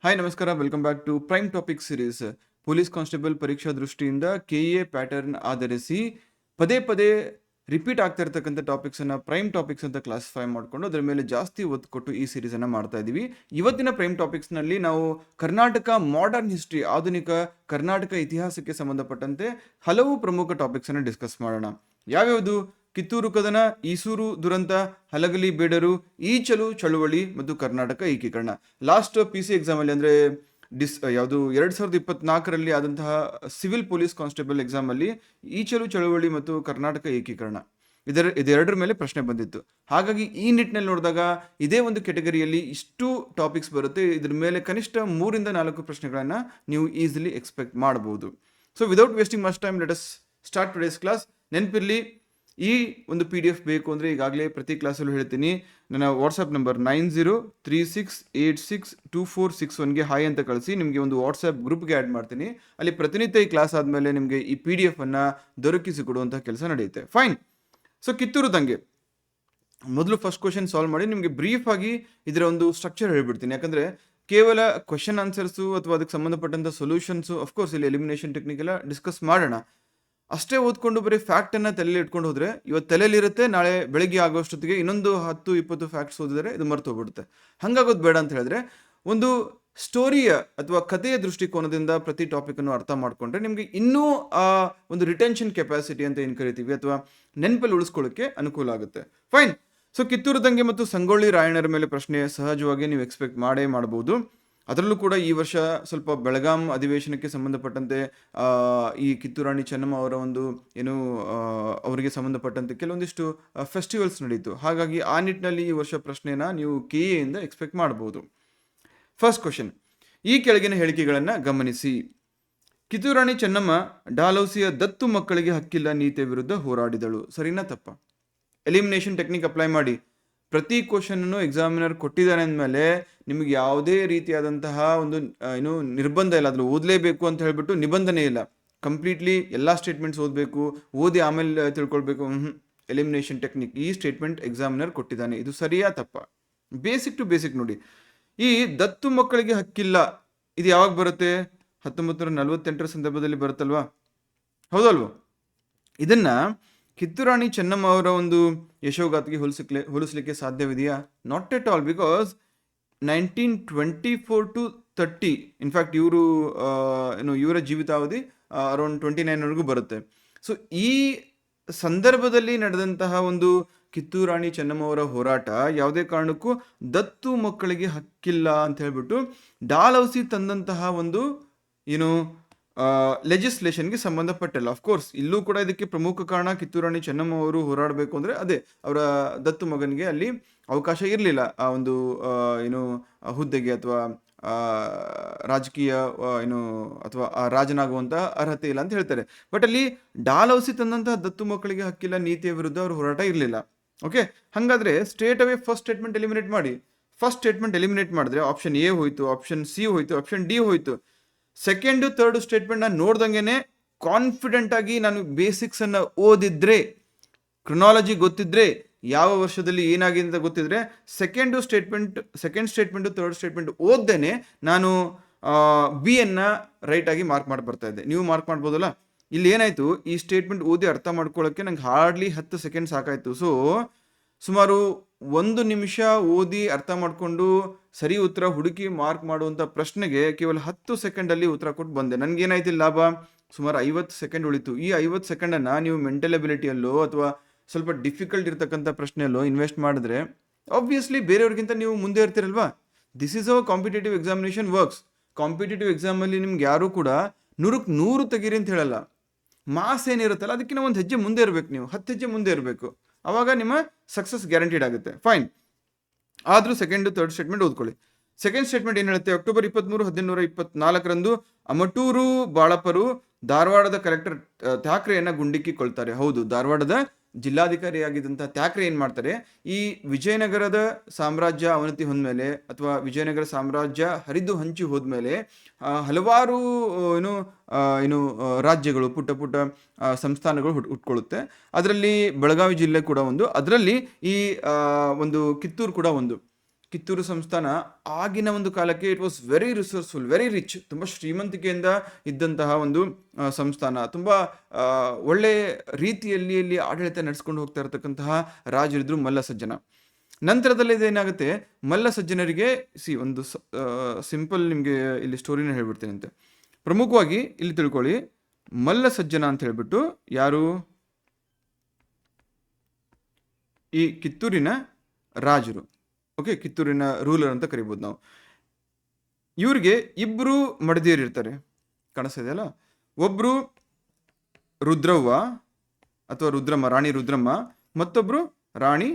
Hi ನಮಸ್ಕಾರ, welcome back to prime topic series. Police constable ಪರೀಕ್ಷಾ ದೃಷ್ಟಿಯಿಂದ ಕೆಎ ಪ್ಯಾಟರ್ನ್ ಆಧರಿಸಿ ಪದೇ ಪದೇ ರಿಪೀಟ್ ಆಗ್ತಾ ಇರ್ತಕ್ಕಂಥ ಟಾಪಿಕ್ಸನ್ನು ಪ್ರೈಮ್ ಟಾಪಿಕ್ಸ್ ಅಂತ ಕ್ಲಾಸಿಫೈ ಮಾಡಿಕೊಂಡು ಅದರ ಮೇಲೆ ಜಾಸ್ತಿ ಒತ್ತು ಕೊಟ್ಟು ಈ ಸೀರೀಸನ್ನು ಮಾಡ್ತಾ ಇದ್ದೀವಿ. ಇವತ್ತಿನ ಪ್ರೈಮ್ ಟಾಪಿಕ್ಸ್ನಲ್ಲಿ ನಾವು ಕರ್ನಾಟಕ ಮಾಡರ್ನ್ ಹಿಸ್ಟ್ರಿ, ಆಧುನಿಕ ಕರ್ನಾಟಕ ಇತಿಹಾಸಕ್ಕೆ ಸಂಬಂಧಪಟ್ಟಂತೆ ಹಲವು ಪ್ರಮುಖ ಟಾಪಿಕ್ಸನ್ನು ಡಿಸ್ಕಸ್ ಮಾಡೋಣ. ಯಾವ್ಯಾವುದು? ಕಿತ್ತೂರು ಕದನ, ಈಸೂರು ದುರಂತ, ಹಲಗಲಿ ಬೇಡರು, ಈಚಲು ಚಳುವಳಿ ಮತ್ತು ಕರ್ನಾಟಕ ಏಕೀಕರಣ. ಲಾಸ್ಟ್ PC ಎಕ್ಸಾಮಲ್ಲಿ ಅಂದರೆ ಯಾವುದು 2024ರಲ್ಲಿ ಆದಂತಹ ಸಿವಿಲ್ ಪೊಲೀಸ್ ಕಾನ್ಸ್ಟೇಬಲ್ ಎಕ್ಸಾಮಲ್ಲಿ ಈಚಲು ಚಳುವಳಿ ಮತ್ತು ಕರ್ನಾಟಕ ಏಕೀಕರಣ ಇದೆರಡರ ಮೇಲೆ ಪ್ರಶ್ನೆ ಬಂದಿತ್ತು. ಹಾಗಾಗಿ ಈ ನಿಟ್ಟಿನಲ್ಲಿ ನೋಡಿದಾಗ ಇದೇ ಒಂದು ಕೆಟಗರಿಯಲ್ಲಿ ಇಷ್ಟು ಟಾಪಿಕ್ಸ್ ಬರುತ್ತೆ. ಇದ್ರ ಮೇಲೆ ಕನಿಷ್ಠ 3-4 ಪ್ರಶ್ನೆಗಳನ್ನು ನೀವು ಈಸಿಲಿ ಎಕ್ಸ್ಪೆಕ್ಟ್ ಮಾಡಬಹುದು. So without wasting much time, let us start today's class. ನೆನಪಿರಲಿ, ಈ ಒಂದು PDF ಬೇಕು ಅಂದರೆ ಈಗಾಗಲೇ ಪ್ರತಿ ಕ್ಲಾಸಲ್ಲೂ ಹೇಳ್ತೀನಿ, ನನ್ನ ವಾಟ್ಸಪ್ ನಂಬರ್ 9036862461ಗೆ ಹಾಯ್ ಅಂತ ಕಳಿಸಿ. ನಿಮಗೆ ಒಂದು ವಾಟ್ಸಪ್ ಗ್ರೂಪ್ಗೆ ಆ್ಯಡ್ ಮಾಡ್ತೀನಿ. ಅಲ್ಲಿ ಪ್ರತಿನಿತ್ಯ ಈ ಕ್ಲಾಸ್ ಆದಮೇಲೆ ನಿಮಗೆ ಈ PDF ಅನ್ನು ದೊರಕಿಸಿಕೊಡುವಂಥ ಕೆಲಸ ನಡೆಯುತ್ತೆ. ಫೈನ್. ಸೊ ಕಿತ್ತೂರು ದಂಗೆ ಮೊದಲು ಫಸ್ಟ್ ಕ್ವಶನ್ ಸಾಲ್ವ್ ಮಾಡಿ ನಿಮಗೆ ಬ್ರೀಫ್ ಆಗಿ ಇದರ ಒಂದು ಸ್ಟ್ರಕ್ಚರ್ ಹೇಳ್ಬಿಡ್ತೀನಿ. ಯಾಕಂದರೆ ಕೇವಲ ಕ್ವಶನ್ ಆನ್ಸರ್ಸು ಅಥವಾ ಅದಕ್ಕೆ ಸಂಬಂಧಪಟ್ಟಂಥ ಸೊಲ್ಯೂಷನ್ಸು, ಅಫ್ಕೋರ್ಸ್ ಇಲ್ಲಿ ಎಲಿಮಿನೇಷನ್ ಟೆಕ್ನಿಕ್ ಎಲ್ಲ ಡಿಸ್ಕಸ್ ಮಾಡೋಣ. ಅಷ್ಟೇ ಓದ್ಕೊಂಡು ಬರೀ ಫ್ಯಾಕ್ಟನ್ನು ತಲೆಯಲ್ಲಿ ಇಟ್ಕೊಂಡು ಹೋದರೆ ಇವತ್ತು ತಲೆಯಲ್ಲಿರುತ್ತೆ, ನಾಳೆ ಬೆಳಗ್ಗೆ ಆಗೋಷ್ಟೊತ್ತಿಗೆ ಇನ್ನೊಂದು 10-20 ಫ್ಯಾಕ್ಟ್ಸ್ ಓದಿದರೆ ಇದು ಮರ್ತು ಹೋಗ್ಬಿಡುತ್ತೆ. ಹಾಗಾಗೋದು ಬೇಡ ಅಂತ ಹೇಳಿದ್ರೆ ಒಂದು ಸ್ಟೋರಿಯ ಅಥವಾ ಕಥೆಯ ದೃಷ್ಟಿಕೋನದಿಂದ ಪ್ರತಿ ಟಾಪಿಕನ್ನು ಅರ್ಥ ಮಾಡಿಕೊಂಡ್ರೆ ನಿಮಗೆ ಇನ್ನೂ ಆ ಒಂದು ರಿಟೆನ್ಷನ್ ಕೆಪಾಸಿಟಿ ಅಂತ ಏನು ಕರಿತೀವಿ ಅಥವಾ ನೆನಪಲ್ಲಿ ಉಳಿಸ್ಕೊಳ್ಳೋಕ್ಕೆ ಅನುಕೂಲ ಆಗುತ್ತೆ. ಫೈನ್. ಸೊ ಕಿತ್ತೂರು ದಂಗೆ ಮತ್ತು ಸಂಗೊಳ್ಳಿ ರಾಯಣ್ಣರ ಮೇಲೆ ಪ್ರಶ್ನೆ ಸಹಜವಾಗಿ ನೀವು ಎಕ್ಸ್ಪೆಕ್ಟ್ ಮಾಡಬಹುದು. ಅದರಲ್ಲೂ ಕೂಡ ಈ ವರ್ಷ ಸ್ವಲ್ಪ ಬೆಳಗಾಂ ಅಧಿವೇಶನಕ್ಕೆ ಸಂಬಂಧಪಟ್ಟಂತೆ ಈ ಕಿತ್ತೂರಾಣಿ ಚೆನ್ನಮ್ಮ ಅವರ ಒಂದು ಅವರಿಗೆ ಸಂಬಂಧಪಟ್ಟಂತೆ ಕೆಲವೊಂದಿಷ್ಟು ಫೆಸ್ಟಿವಲ್ಸ್ ನಡೀತು. ಹಾಗಾಗಿ ಆ ನಿಟ್ಟಿನಲ್ಲಿ ಈ ವರ್ಷ ಪ್ರಶ್ನೆನ ನೀವು KA ಇಂದ ಎಕ್ಸ್ಪೆಕ್ಟ್ ಮಾಡಬಹುದು. ಫಸ್ಟ್ ಕ್ವಶನ್, ಈ ಕೆಳಗಿನ ಹೇಳಿಕೆಗಳನ್ನು ಗಮನಿಸಿ. ಕಿತ್ತೂರಾಣಿ ಚೆನ್ನಮ್ಮ ಡಾಲೌಸಿಯ ದತ್ತು ಮಕ್ಕಳಿಗೆ ಹಕ್ಕಿಲ್ಲ ನೀತಿಯ ವಿರುದ್ಧ ಹೋರಾಡಿದಳು. ಸರಿನಾ ತಪ್ಪ? ಎಲಿಮಿನೇಷನ್ ಟೆಕ್ನಿಕ್ ಅಪ್ಲೈ ಮಾಡಿ. ಪ್ರತಿ ಕ್ವಶನನ್ನು ಎಕ್ಸಾಮಿನರ್ ಕೊಟ್ಟಿದ್ದಾನೆ ಅಂದಮೇಲೆ ನಿಮಗೆ ಯಾವುದೇ ರೀತಿಯಾದಂತಹ ಒಂದು ನಿರ್ಬಂಧ ಇಲ್ಲ, ಅದ್ರಲ್ಲಿ ಓದಲೇಬೇಕು ಅಂತ ಹೇಳಿಬಿಟ್ಟು ನಿಬಂಧನೆ ಇಲ್ಲ. ಕಂಪ್ಲೀಟ್ಲಿ ಎಲ್ಲ ಸ್ಟೇಟ್ಮೆಂಟ್ಸ್ ಓದಬೇಕು, ಓದಿ ಆಮೇಲೆ ತಿಳ್ಕೊಳ್ಬೇಕು. ಎಲಿಮಿನೇಷನ್ ಟೆಕ್ನಿಕ್, ಈ ಸ್ಟೇಟ್ಮೆಂಟ್ ಎಕ್ಸಾಮಿನರ್ ಕೊಟ್ಟಿದ್ದಾನೆ, ಇದು ಸರಿಯಾ ತಪ್ಪ? ಬೇಸಿಕ್ ಟು ಬೇಸಿಕ್ ನೋಡಿ. ಈ ದತ್ತು ಮಕ್ಕಳಿಗೆ ಹಕ್ಕಿಲ್ಲ ಇದು ಯಾವಾಗ ಬರುತ್ತೆ? 1948ರ ಸಂದರ್ಭದಲ್ಲಿ ಬರುತ್ತಲ್ವಾ? ಹೌದಲ್ವ? ಇದನ್ನ ಕಿತ್ತೂರಾಣಿ ಚೆನ್ನಮ್ಮ ಅವರ ಒಂದು ಯಶೋಗಾತಿಗೆ ಹೋಲಿಸಲಿಕ್ಕೆ ಸಾಧ್ಯವಿದೆಯಾ? Not at all. Because 1924 to 30, in fact ಇವರ ಜೀವಿತಾವಧಿ ಅರೌಂಡ್ 29ವರೆಗೂ ಬರುತ್ತೆ. ಸೊ ಈ ಸಂದರ್ಭದಲ್ಲಿ ನಡೆದಂತಹ ಒಂದು ಕಿತ್ತೂರಾಣಿ ಚೆನ್ನಮ್ಮ ಅವರ ಹೋರಾಟ ಯಾವುದೇ ಕಾರಣಕ್ಕೂ ದತ್ತು ಮಕ್ಕಳಿಗೆ ಹಕ್ಕಿಲ್ಲ ಅಂತ ಹೇಳ್ಬಿಟ್ಟು ಡಾಲೌಸಿ ತಂದಂತಹ ಒಂದು ಲೆಜಿಸ್ಲೇಷನ್ಗೆ ಸಂಬಂಧಪಟ್ಟಿಲ್ಲ. ಅಫ್ಕೋರ್ಸ್ ಇಲ್ಲೂ ಕೂಡ ಇದಕ್ಕೆ ಪ್ರಮುಖ ಕಾರಣ ಕಿತ್ತೂರಾಣಿ ಚೆನ್ನಮ್ಮ ಅವರು ಹೋರಾಡಬೇಕು ಅಂದರೆ ಅದೇ ಅವರ ದತ್ತು ಮಗನಿಗೆ ಅಲ್ಲಿ ಅವಕಾಶ ಇರಲಿಲ್ಲ ಆ ಒಂದು ಹುದ್ದೆಗೆ ಅಥವಾ ರಾಜಕೀಯ ಅಥವಾ ರಾಜನಾಗುವಂಥ ಅರ್ಹತೆ ಇಲ್ಲ ಅಂತ ಹೇಳ್ತಾರೆ. ಬಟ್ ಅಲ್ಲಿ ಡಾಲೌಸಿ ತಂದಂತಹ ದತ್ತು ಮಕ್ಕಳಿಗೆ ಹಕ್ಕಿಲ್ಲ ನೀತಿಯ ವಿರುದ್ಧ ಅವ್ರ ಹೋರಾಟ ಇರಲಿಲ್ಲ. ಓಕೆ, ಹಾಗಾದರೆ straight away first statement eliminate ಮಾಡಿ. ಫಸ್ಟ್ ಸ್ಟೇಟ್ಮೆಂಟ್ ಎಲಿಮಿನೇಟ್ ಮಾಡಿದ್ರೆ ಆಪ್ಷನ್ A ಹೋಯಿತು, ಆಪ್ಷನ್ C ಹೋಯಿತು, ಆಪ್ಷನ್ D ಹೋಯಿತು. ಸೆಕೆಂಡು ಥರ್ಡ್ ಸ್ಟೇಟ್ಮೆಂಟ್ ನಾನು ನೋಡ್ದಂಗೆ ಕಾನ್ಫಿಡೆಂಟ್ ಆಗಿ ನಾನು ಬೇಸಿಕ್ಸನ್ನು ಓದಿದ್ರೆ, ಕ್ರೊನಾಲಜಿ ಗೊತ್ತಿದ್ರೆ, ಯಾವ ವರ್ಷದಲ್ಲಿ ಏನಾಗಿದೆ ಅಂತ ಗೊತ್ತಿದ್ರೆ ಸೆಕೆಂಡ್ ಸ್ಟೇಟ್ಮೆಂಟು ಥರ್ಡ್ ಸ್ಟೇಟ್ಮೆಂಟ್ ಓದ್ದೇನೆ ನಾನು B-ಯನ್ನು ರೈಟಾಗಿ ಮಾರ್ಕ್ ಮಾಡಿ ಬರ್ತಾ ಇದ್ದೆ. ನೀವು ಮಾರ್ಕ್ ಮಾಡ್ಬೋದಲ್ಲ. ಇಲ್ಲಿ ಏನಾಯಿತು, ಈ ಸ್ಟೇಟ್ಮೆಂಟ್ ಓದಿ ಅರ್ಥ ಮಾಡ್ಕೊಳ್ಳೋಕ್ಕೆ ನಂಗೆ ಹಾರ್ಡ್ಲಿ 10 ಸೆಕೆಂಡ್ ಸಾಕಾಯಿತು. ಸೊ ಸುಮಾರು 1 ನಿಮಿಷ ಓದಿ ಅರ್ಥ ಮಾಡಿಕೊಂಡು ಸರಿ ಉತ್ತರ ಹುಡುಕಿ ಮಾರ್ಕ್ ಮಾಡುವಂಥ ಪ್ರಶ್ನೆಗೆ ಕೇವಲ 10 ಸೆಕೆಂಡಲ್ಲಿ ಉತ್ತರ ಕೊಟ್ಟು ಬಂದೆ. ನನಗೇನಾಯ್ತು ಲಾಭ? ಸುಮಾರು 50 ಸೆಕೆಂಡ್ ಉಳಿತು. ಈ 50 ಸೆಕೆಂಡನ್ನು ನೀವು ಮೆಂಟಲ್ ಎಬಿಲಿಟಿಯಲ್ಲೋ ಅಥವಾ ಸ್ವಲ್ಪ ಡಿಫಿಕಲ್ಟ್ ಇರ್ತಕ್ಕಂಥ ಪ್ರಶ್ನೆಯಲ್ಲೋ ಇನ್ವೆಸ್ಟ್ ಮಾಡಿದ್ರೆ ಆಬ್ವಿಯಸ್ಲಿ ಬೇರೆಯವ್ರಿಗಿಂತ ನೀವು ಮುಂದೆ ಇರ್ತೀರಲ್ವಾ. This is our competitive examination works. Competitive ಎಕ್ಸಾಮಲ್ಲಿ ನಿಮ್ಗೆ ಯಾರೂ ಕೂಡ 100ಕ್ಕೆ 100 ತೆಗೀರಿ ಅಂತ ಹೇಳಲ್ಲ. ಮಾಸ್ ಏನಿರುತ್ತಲ್ಲ ಅದಕ್ಕಿಂತ ಒಂದು ಹೆಜ್ಜೆ ಮುಂದೆ ಇರಬೇಕು, ನೀವು 10 ಹೆಜ್ಜೆ ಮುಂದೆ ಇರಬೇಕು. ಆವಾಗ ನಿಮ್ಮ ಸಕ್ಸಸ್ ಗ್ಯಾರಂಟಿಡ್ ಆಗುತ್ತೆ. ಫೈನ್. ಆದರೂ ಸೆಕೆಂಡ್ ಥರ್ಡ್ ಸ್ಟೇಟ್ಮೆಂಟ್ ಓದ್ಕೊಳ್ಳಿ. ಸೆಕೆಂಡ್ ಸ್ಟೇಟ್ಮೆಂಟ್ ಏನು ಹೇಳುತ್ತೆ? ಅಕ್ಟೋಬರ್ 23, 1824ರಂದು ಅಮಟೂರು ಬಾಳಪ್ಪರು ಧಾರವಾಡದ ಕಲೆಕ್ಟರ್ ಥ್ಯಾಕ್ರೆಯನ್ನು ಗುಂಡಿಕ್ಕಿಕೊಳ್ತಾರೆ. ಹೌದು, ಧಾರವಾಡದ ಜಿಲ್ಲಾಧಿಕಾರಿಯಾಗಿದ್ದಂಥ ಥ್ಯಾಕ್ರೆ ಏನು ಮಾಡ್ತಾರೆ, ಈ ವಿಜಯನಗರದ ಸಾಮ್ರಾಜ್ಯ ಅವನತಿ ಹೋದ್ಮೇಲೆ ಅಥವಾ ವಿಜಯನಗರ ಸಾಮ್ರಾಜ್ಯ ಹರಿದು ಹಂಚಿ ಹೋದ್ಮೇಲೆ ಹಲವಾರು ರಾಜ್ಯಗಳು, ಪುಟ್ಟ ಪುಟ್ಟ ಸಂಸ್ಥಾನಗಳು ಹುಟ್ಕೊಳ್ಳುತ್ತೆ. ಅದರಲ್ಲಿ ಬೆಳಗಾವಿ ಜಿಲ್ಲೆ ಕೂಡ ಒಂದು, ಅದರಲ್ಲಿ ಈ ಒಂದು ಕಿತ್ತೂರು ಕೂಡ ಒಂದು. ಕಿತ್ತೂರು ಸಂಸ್ಥಾನ ಆಗಿನ ಒಂದು ಕಾಲಕ್ಕೆ it was very resourceful, very rich, ತುಂಬ ಶ್ರೀಮಂತಿಕೆಯಿಂದ ಇದ್ದಂತಹ ಒಂದು ಸಂಸ್ಥಾನ. ತುಂಬ ಒಳ್ಳೆ ರೀತಿಯಲ್ಲಿ ಇಲ್ಲಿ ಆಡಳಿತ ನಡೆಸ್ಕೊಂಡು ಹೋಗ್ತಾ ಇರತಕ್ಕಂತಹ ರಾಜರಿದ್ರು ಮಲ್ಲ ಸಜ್ಜನ. ನಂತರದಲ್ಲಿ ಇದೇನಾಗುತ್ತೆ, ಮಲ್ಲ ಸಜ್ಜನರಿಗೆ ಒಂದು ಸಿಂಪಲ್ ನಿಮಗೆ ಇಲ್ಲಿ ಸ್ಟೋರಿನ ಹೇಳ್ಬಿಡ್ತೀನಿ ಅಂತೆ. ಪ್ರಮುಖವಾಗಿ ಇಲ್ಲಿ ತಿಳ್ಕೊಳ್ಳಿ, ಮಲ್ಲ ಸಜ್ಜನ ಅಂತ ಹೇಳ್ಬಿಟ್ಟು ಯಾರು, ಈ ಕಿತ್ತೂರಿನ ರಾಜರು, ಓಕೆ, ಕಿತ್ತೂರಿನ ರೂಲರ್ ಅಂತ ಕರಿಬೋದು ನಾವು. ಇವ್ರಿಗೆ ಇಬ್ರು ಮಡದಿಯರು ಇರ್ತಾರೆ, ಕಾಣಿಸ್ತಿದೆಯಲ್ಲ. ಒಬ್ರು ರುದ್ರವ್ವ ಅಥವಾ ರುದ್ರಮ್ಮ, ರಾಣಿ ರುದ್ರಮ್ಮ, ಮತ್ತೊಬ್ರು ರಾಣಿ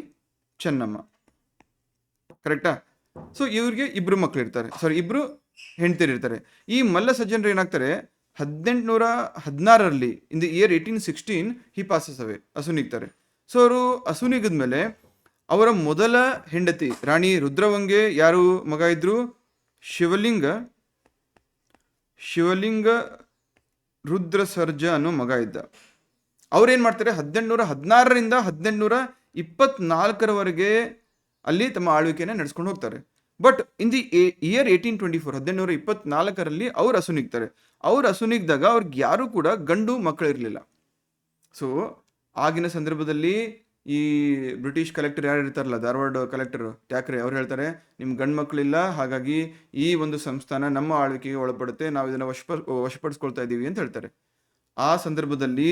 ಚೆನ್ನಮ್ಮ, ಕರೆಕ್ಟಾ? ಸೊ ಇವ್ರಿಗೆ ಇಬ್ರು ಮಕ್ಳು ಇರ್ತಾರೆ, ಇಬ್ರು ಹೆಂಡತಿಯರು ಇರ್ತಾರೆ. ಈ ಮಲ್ಲ ಸಜ್ಜನರು ಏನಾಗ್ತಾರೆ, 1816 in the year 1816 he passes away, ಅಸುನೀಗ್ತಾರೆ. ಸೊ ಅವರು ಅಸುನೀಗಿದ್ಮೇಲೆ ಅವರ ಮೊದಲ ಹೆಂಡತಿ ರಾಣಿ ರುದ್ರವಂಗೆ ಯಾರು ಮಗ ಇದ್ರು, ಶಿವಲಿಂಗ ರುದ್ರ ಸರ್ಜ ಅನ್ನೋ ಮಗ ಇದ್ದ. ಅವ್ರೇನ್ ಮಾಡ್ತಾರೆ, 1816ರಿಂದ 1824 ಅಲ್ಲಿ ತಮ್ಮ ಆಳ್ವಿಕೆಯನ್ನು ನಡೆಸ್ಕೊಂಡು ಹೋಗ್ತಾರೆ. ಬಟ್ ಇನ್ ದಿ ಇಯರ್ 1824 1824 ಅವ್ರು ಅಸುನೀಗ್ತಾರೆ. ಅವ್ರು ಅಸುನೀಗ್ದಾಗ ಅವ್ರಿಗೆ ಯಾರು ಕೂಡ ಗಂಡು ಮಕ್ಕಳು ಇರಲಿಲ್ಲ. ಸೊ ಆಗಿನ ಸಂದರ್ಭದಲ್ಲಿ ಈ ಬ್ರಿಟಿಷ್ ಕಲೆಕ್ಟರ್ ಯಾರು ಇರ್ತಾರಲ್ಲ, ಧಾರವಾಡ ಕಲೆಕ್ಟರ್ ಟ್ಯಾಕ್ರೆ, ಅವ್ರು ಹೇಳ್ತಾರೆ, ನಿಮ್ಮ ಗಂಡು ಮಕ್ಕಳಿಲ್ಲ, ಹಾಗಾಗಿ ಈ ಒಂದು ಸಂಸ್ಥಾನ ನಮ್ಮ ಆಳ್ವಿಕೆಗೆ ಒಳಪಡುತ್ತೆ, ನಾವು ಇದನ್ನು ವಶಪಡಿಸ್ಕೊಳ್ತಾ ಇದ್ದೀವಿ ಅಂತ ಹೇಳ್ತಾರೆ. ಆ ಸಂದರ್ಭದಲ್ಲಿ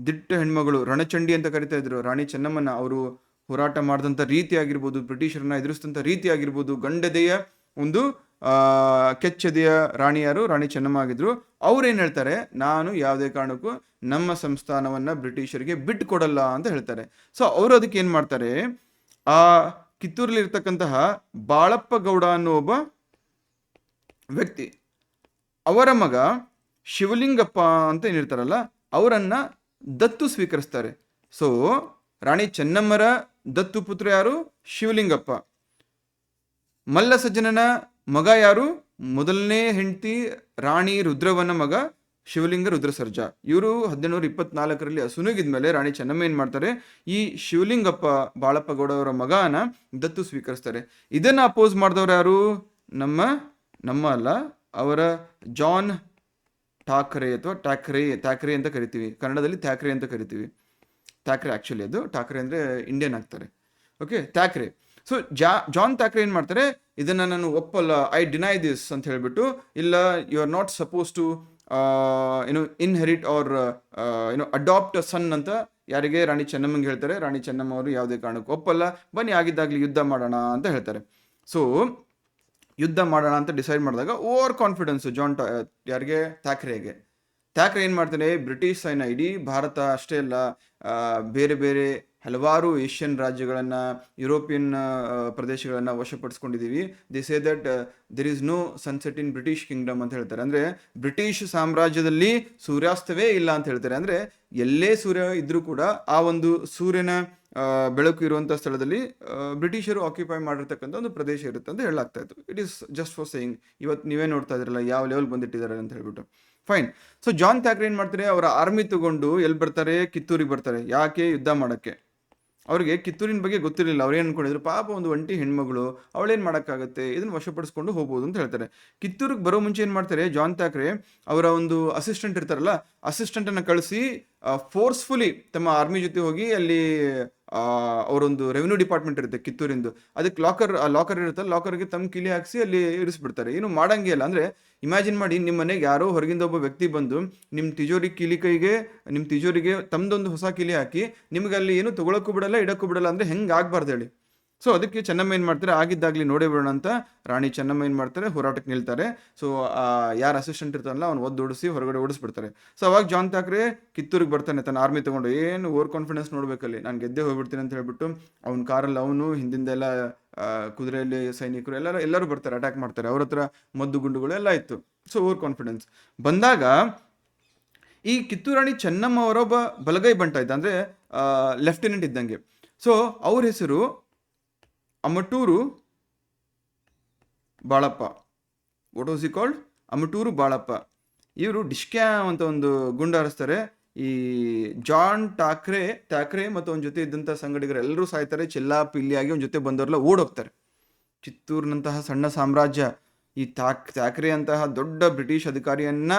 ದಿಟ್ಟ ಹೆಣ್ಮಗಳು, ರಣಚಂಡಿ ಅಂತ ಕರಿತಾ ಇದ್ರು ರಾಣಿ ಚೆನ್ನಮ್ಮನ, ಅವರು ಹೋರಾಟ ಮಾಡಿದಂಥ ರೀತಿ ಆಗಿರ್ಬೋದು, ಬ್ರಿಟಿಷರನ್ನ ಎದುರಿಸಿದಂಥ ರೀತಿ ಆಗಿರ್ಬೋದು, ಗಂಡದೆಯ ಒಂದು ಕೆಚ್ಚದೆಯ ರಾಣಿಯಾರು ರಾಣಿ ಚೆನ್ನಮ್ಮ ಆಗಿದ್ರು. ಅವ್ರೇನು ಹೇಳ್ತಾರೆ, ನಾನು ಯಾವುದೇ ಕಾರಣಕ್ಕೂ ನಮ್ಮ ಸಂಸ್ಥಾನವನ್ನು ಬ್ರಿಟಿಷರಿಗೆ ಬಿಟ್ಟು ಕೊಡಲ್ಲ ಅಂತ ಹೇಳ್ತಾರೆ. ಸೊ ಅವರು ಅದಕ್ಕೆ ಏನು ಮಾಡ್ತಾರೆ, ಆ ಕಿತ್ತೂರಲ್ಲಿ ಇರ್ತಕ್ಕಂತಹ ಬಾಳಪ್ಪ ಗೌಡ ಅನ್ನೋ ಒಬ್ಬ ವ್ಯಕ್ತಿ, ಅವರ ಮಗ ಶಿವಲಿಂಗಪ್ಪ ಅಂತ ಏನಿರ್ತಾರಲ್ಲ, ಅವರನ್ನ ದತ್ತು ಸ್ವೀಕರಿಸ್ತಾರೆ. ಸೊ ರಾಣಿ ಚೆನ್ನಮ್ಮರ ದತ್ತು ಪುತ್ರ ಯಾರು, ಶಿವಲಿಂಗಪ್ಪ. ಮಲ್ಲ ಸಜ್ಜನನ ಮಗ ಯಾರು, ಮೊದಲನೇ ಹೆಂಡತಿ ರಾಣಿ ರುದ್ರವನ ಮಗ ಶಿವಲಿಂಗ ರುದ್ರ ಸರ್ಜಾ. ಇವರು 1824 ಅಸುನೀಗಿದ್ಮೇಲೆ ರಾಣಿ ಚೆನ್ನಮ್ಮ ಏನ್ ಮಾಡ್ತಾರೆ, ಈ ಶಿವಲಿಂಗಪ್ಪ ಬಾಳಪ್ಪ ಗೌಡ ಅವರ ಮಗನ ದತ್ತು ಸ್ವೀಕರಿಸ್ತಾರೆ. ಇದನ್ನ ಅಪೋಸ್ ಮಾಡಿದವರು ಯಾರು, ನಮ್ಮ ಅಲ್ಲ, ಅವರ ಜಾನ್ ಠಾಕ್ರೆ ಅಥವಾ ಥ್ಯಾಕ್ರೆ ಅಂತ ಕರಿತೀವಿ, ಕನ್ನಡದಲ್ಲಿ ಥ್ಯಾಕ್ರೆ ಅಂತ ಕರಿತೀವಿ. ಥ್ಯಾಕ್ರೆ ಆಕ್ಚುಲಿ, ಅದು ಠಾಕ್ರೆ ಅಂದ್ರೆ ಇಂಡಿಯನ್ ಆಗ್ತಾರೆ, okay, Thackeray. So John Thackeray ಏನು ಮಾಡ್ತಾರೆ, ಇದನ್ನು ನಾನು ಒಪ್ಪಲ್ಲ, ಐ ಡಿನೈ ದಿಸ್ ಅಂತ ಹೇಳಿಬಿಟ್ಟು, ಇಲ್ಲ, you are not suppose to inherit or adapt a son ಅಂತ ಯಾರಿಗೆ, ರಾಣಿ ಚೆನ್ನಮ್ಮಂಗೆ ಹೇಳ್ತಾರೆ. ರಾಣಿ ಚೆನ್ನಮ್ಮ ಅವರು ಯಾವುದೇ ಕಾರಣಕ್ಕೂ ಒಪ್ಪಲ್ಲ, ಬನ್ನಿ ಆಗಿದ್ದಾಗಲಿ ಯುದ್ಧ ಮಾಡೋಣ ಅಂತ ಹೇಳ್ತಾರೆ. ಸೊ ಯುದ್ಧ ಮಾಡೋಣ ಅಂತ ಡಿಸೈಡ್ ಮಾಡಿದಾಗ ಓವರ್ ಕಾನ್ಫಿಡೆನ್ಸು ಯಾರಿಗೆ, ಥ್ಯಾಕ್ರೆಗೆ ಏನು ಮಾಡ್ತಾನೆ, ಬ್ರಿಟಿಷ್ ಸೈನ್ಯ ಇಡೀ ಭಾರತ ಅಷ್ಟೇ ಅಲ್ಲ, ಬೇರೆ ಬೇರೆ ಹಲವಾರು ಏಷ್ಯನ್ ರಾಜ್ಯಗಳನ್ನು, ಯುರೋಪಿಯನ್ ಪ್ರದೇಶಗಳನ್ನು ವಶಪಡಿಸ್ಕೊಂಡಿದ್ದೀವಿ. The say that there is no sunset in British kingdom ಅಂತ ಹೇಳ್ತಾರೆ. ಅಂದರೆ ಬ್ರಿಟಿಷ್ ಸಾಮ್ರಾಜ್ಯದಲ್ಲಿ ಸೂರ್ಯಾಸ್ತವೇ ಇಲ್ಲ ಅಂತ ಹೇಳ್ತಾರೆ. ಅಂದರೆ ಎಲ್ಲೇ ಸೂರ್ಯ ಇದ್ರೂ ಕೂಡ ಆ ಒಂದು ಸೂರ್ಯನ ಬೆಳಕು ಇರುವಂಥ ಸ್ಥಳದಲ್ಲಿ ಬ್ರಿಟಿಷರು ಆಕ್ಯುಪೈ ಮಾಡಿರ್ತಕ್ಕಂಥ ಒಂದು ಪ್ರದೇಶ ಇರುತ್ತೆ ಅಂತ ಹೇಳಲಾಗ್ತಾ ಇತ್ತು. It is just for saying. ಇವತ್ತು ನೀವೇ ನೋಡ್ತಾ ಇದ್ರಲ್ಲ ಯಾವ ಲೆವೆಲ್ ಬಂದಿಟ್ಟಿದ್ದಾರೆ ಅಂತ ಹೇಳ್ಬಿಟ್ಟು. ಫೈನ್. ಸೊ ಜಾನ್ ಥ್ಯಾಕ್ರೆ ಏನು ಮಾಡ್ತಾರೆ, ಅವರ ಆರ್ಮಿ ತಗೊಂಡು ಎಲ್ಲಿ ಬರ್ತಾರೆ, ಕಿತ್ತೂರಿಗೆ ಬರ್ತಾರೆ. ಯಾಕೆ, ಯುದ್ಧ ಮಾಡೋಕ್ಕೆ. ಅವ್ರಿಗೆ ಕಿತ್ತೂರಿನ ಬಗ್ಗೆ ಗೊತ್ತಿರಲಿಲ್ಲ. ಅವ್ರು ಏನು ಅನ್ಕೊಂಡಿದ್ರು, ಪಾಪ ಒಂದು ಒಂಟಿ ಹೆಣ್ಮಗಳು, ಅವಳೇನು ಮಾಡೋಕ್ಕಾಗತ್ತೆ, ಇದನ್ನು ವಶಪಡಿಸ್ಕೊಂಡು ಹೋಗ್ಬೋದು ಅಂತ ಹೇಳ್ತಾರೆ. ಕಿತ್ತೂರಿಗೆ ಬರೋ ಮುಂಚೆ ಏನು ಮಾಡ್ತಾರೆ, ಜಾನ್ ಥ್ಯಾಕ್ರೆ ಅವರ ಒಂದು ಅಸಿಸ್ಟೆಂಟ್ ಇರ್ತಾರಲ್ಲ, ಅಸಿಸ್ಟೆಂಟನ್ನು ಕಳಿಸಿ ಫೋರ್ಸ್ಫುಲಿ ತಮ್ಮ ಆರ್ಮಿ ಜೊತೆ ಹೋಗಿ ಅಲ್ಲಿ ಅವರೊಂದು ರೆವಿನ್ಯೂ ಡಿಪಾರ್ಟ್ಮೆಂಟ್ ಇರುತ್ತೆ ಕಿತ್ತೂರಿಂದು, ಅದಕ್ಕೆ ಲಾಕರ್ ಇರುತ್ತೆ, ಲಾಕರ್ಗೆ ತಮ್ಮ ಕಿಲಿ ಹಾಕಿಸಿ ಅಲ್ಲಿ ಇರಿಸ್ಬಿಡ್ತಾರೆ. ಏನು ಮಾಡಂಗೇ ಇಲ್ಲ. ಅಂದರೆ ಇಮ್ಯಾಜಿನ್ ಮಾಡಿ, ನಿಮ್ಮ ಮನೆಗೆ ಯಾರೋ ಹೊರಗಿಂದ ಒಬ್ಬ ವ್ಯಕ್ತಿ ಬಂದು ನಿಮ್ಮ ತಿಜೋರಿಗೆ ತಮ್ಮದೊಂದು ಹೊಸ ಕಿಲಿ ಹಾಕಿ ನಿಮ್ಗೆ ಅಲ್ಲಿ ಏನು ತೊಗೊಳಕ್ಕೂ ಬಿಡಲ್ಲ, ಇಡಕ್ಕೂ ಬಿಡಲ್ಲ. ಅಂದರೆ ಹೆಂಗೆ ಆಗಬಾರ್ದು ಹೇಳಿ. ಸೊ ಅದಕ್ಕೆ ಚೆನ್ನಮ್ಮ ಏನು ಮಾಡ್ತಾರೆ, ಆಗಿದ್ದಾಗಲಿ ನೋಡೇ ಬಿಡೋಣ ಅಂತ ರಾಣಿ ಚೆನ್ನಮ್ಮ ಏನು ಮಾಡ್ತಾರೆ, ಹೋರಾಟಕ್ಕೆ ನಿಲ್ತಾರೆ. ಸೊ ಯಾರು ಅಸಿಸ್ಟೆಂಟ್ ಇರ್ತಾನಲ್ಲ ಅವ್ನು ಓಡಿಸಿ ಹೊರಗಡೆ ಓಡಿಸ್ಬಿಡ್ತಾರೆ. ಸೊ ಅವಾಗ ಜಾನ್ ಥ್ಯಾಕ್ರೆ ಕಿತ್ತೂರಿಗೆ ಬರ್ತಾನೆ ತನ್ನ ಆರ್ಮಿ ತೊಗೊಂಡು. ಏನು ಓವರ್ ಕಾನ್ಫಿಡೆನ್ಸ್ ನೋಡ್ಬೇಕಲ್ಲಿ, ನಾನು ಗೆದ್ದೇ ಹೋಗ್ಬಿಡ್ತೀನಿ ಅಂತ ಹೇಳ್ಬಿಟ್ಟು ಅವ್ನ ಕಾರಲ್ಲಿ ಅವನು, ಹಿಂದಿಂದೆಲ್ಲ ಕುದುರೆಯಲ್ಲಿ ಸೈನಿಕರು ಎಲ್ಲರೂ ಬರ್ತಾರೆ, ಅಟ್ಯಾಕ್ ಮಾಡ್ತಾರೆ. ಅವ್ರ ಹತ್ರ ಮದ್ದು ಗುಂಡುಗಳು ಎಲ್ಲ ಇತ್ತು. ಸೊ ಓವರ್ ಕಾನ್ಫಿಡೆನ್ಸ್ ಬಂದಾಗ ಈ ಕಿತ್ತೂರು ರಾಣಿ ಚೆನ್ನಮ್ಮ ಅವರೊಬ್ಬ ಬಲಗೈ ಬಂಟ ಇದ್ದ, ಅಂದರೆ ಲೆಫ್ಟಿನೆಂಟ್ ಇದ್ದಂಗೆ. ಸೊ ಅವ್ರ ಹೆಸರು Amatur Balappa. What was he called, Amatur Balappa. ಇವರು ಡಿಶ್ಕ್ಯಾ ಅಂತ ಒಂದು ಗುಂಡು ಹಾರಿಸ್ತಾರೆ. ಈ ಜಾನ್ ಥ್ಯಾಕ್ರೆ ಮತ್ತು ಅವನ ಜೊತೆ ಇದ್ದಂಥ ಸಂಗಡಿಗರು ಎಲ್ಲರೂ ಸಾಯ್ತಾರೆ. ಚೆಲ್ಲಾ ಪಿಲ್ಲಿಯಾಗಿ ಅವನ ಜೊತೆ ಬಂದವರೆಲ್ಲ ಓಡೋಗ್ತಾರೆ. ಚಿತ್ತೂರಿನಂತಹ ಸಣ್ಣ ಸಾಮ್ರಾಜ್ಯ ಈ ಥ್ಯಾಕ್ರೆ ಅಂತಹ ದೊಡ್ಡ ಬ್ರಿಟಿಷ್ ಅಧಿಕಾರಿಯನ್ನ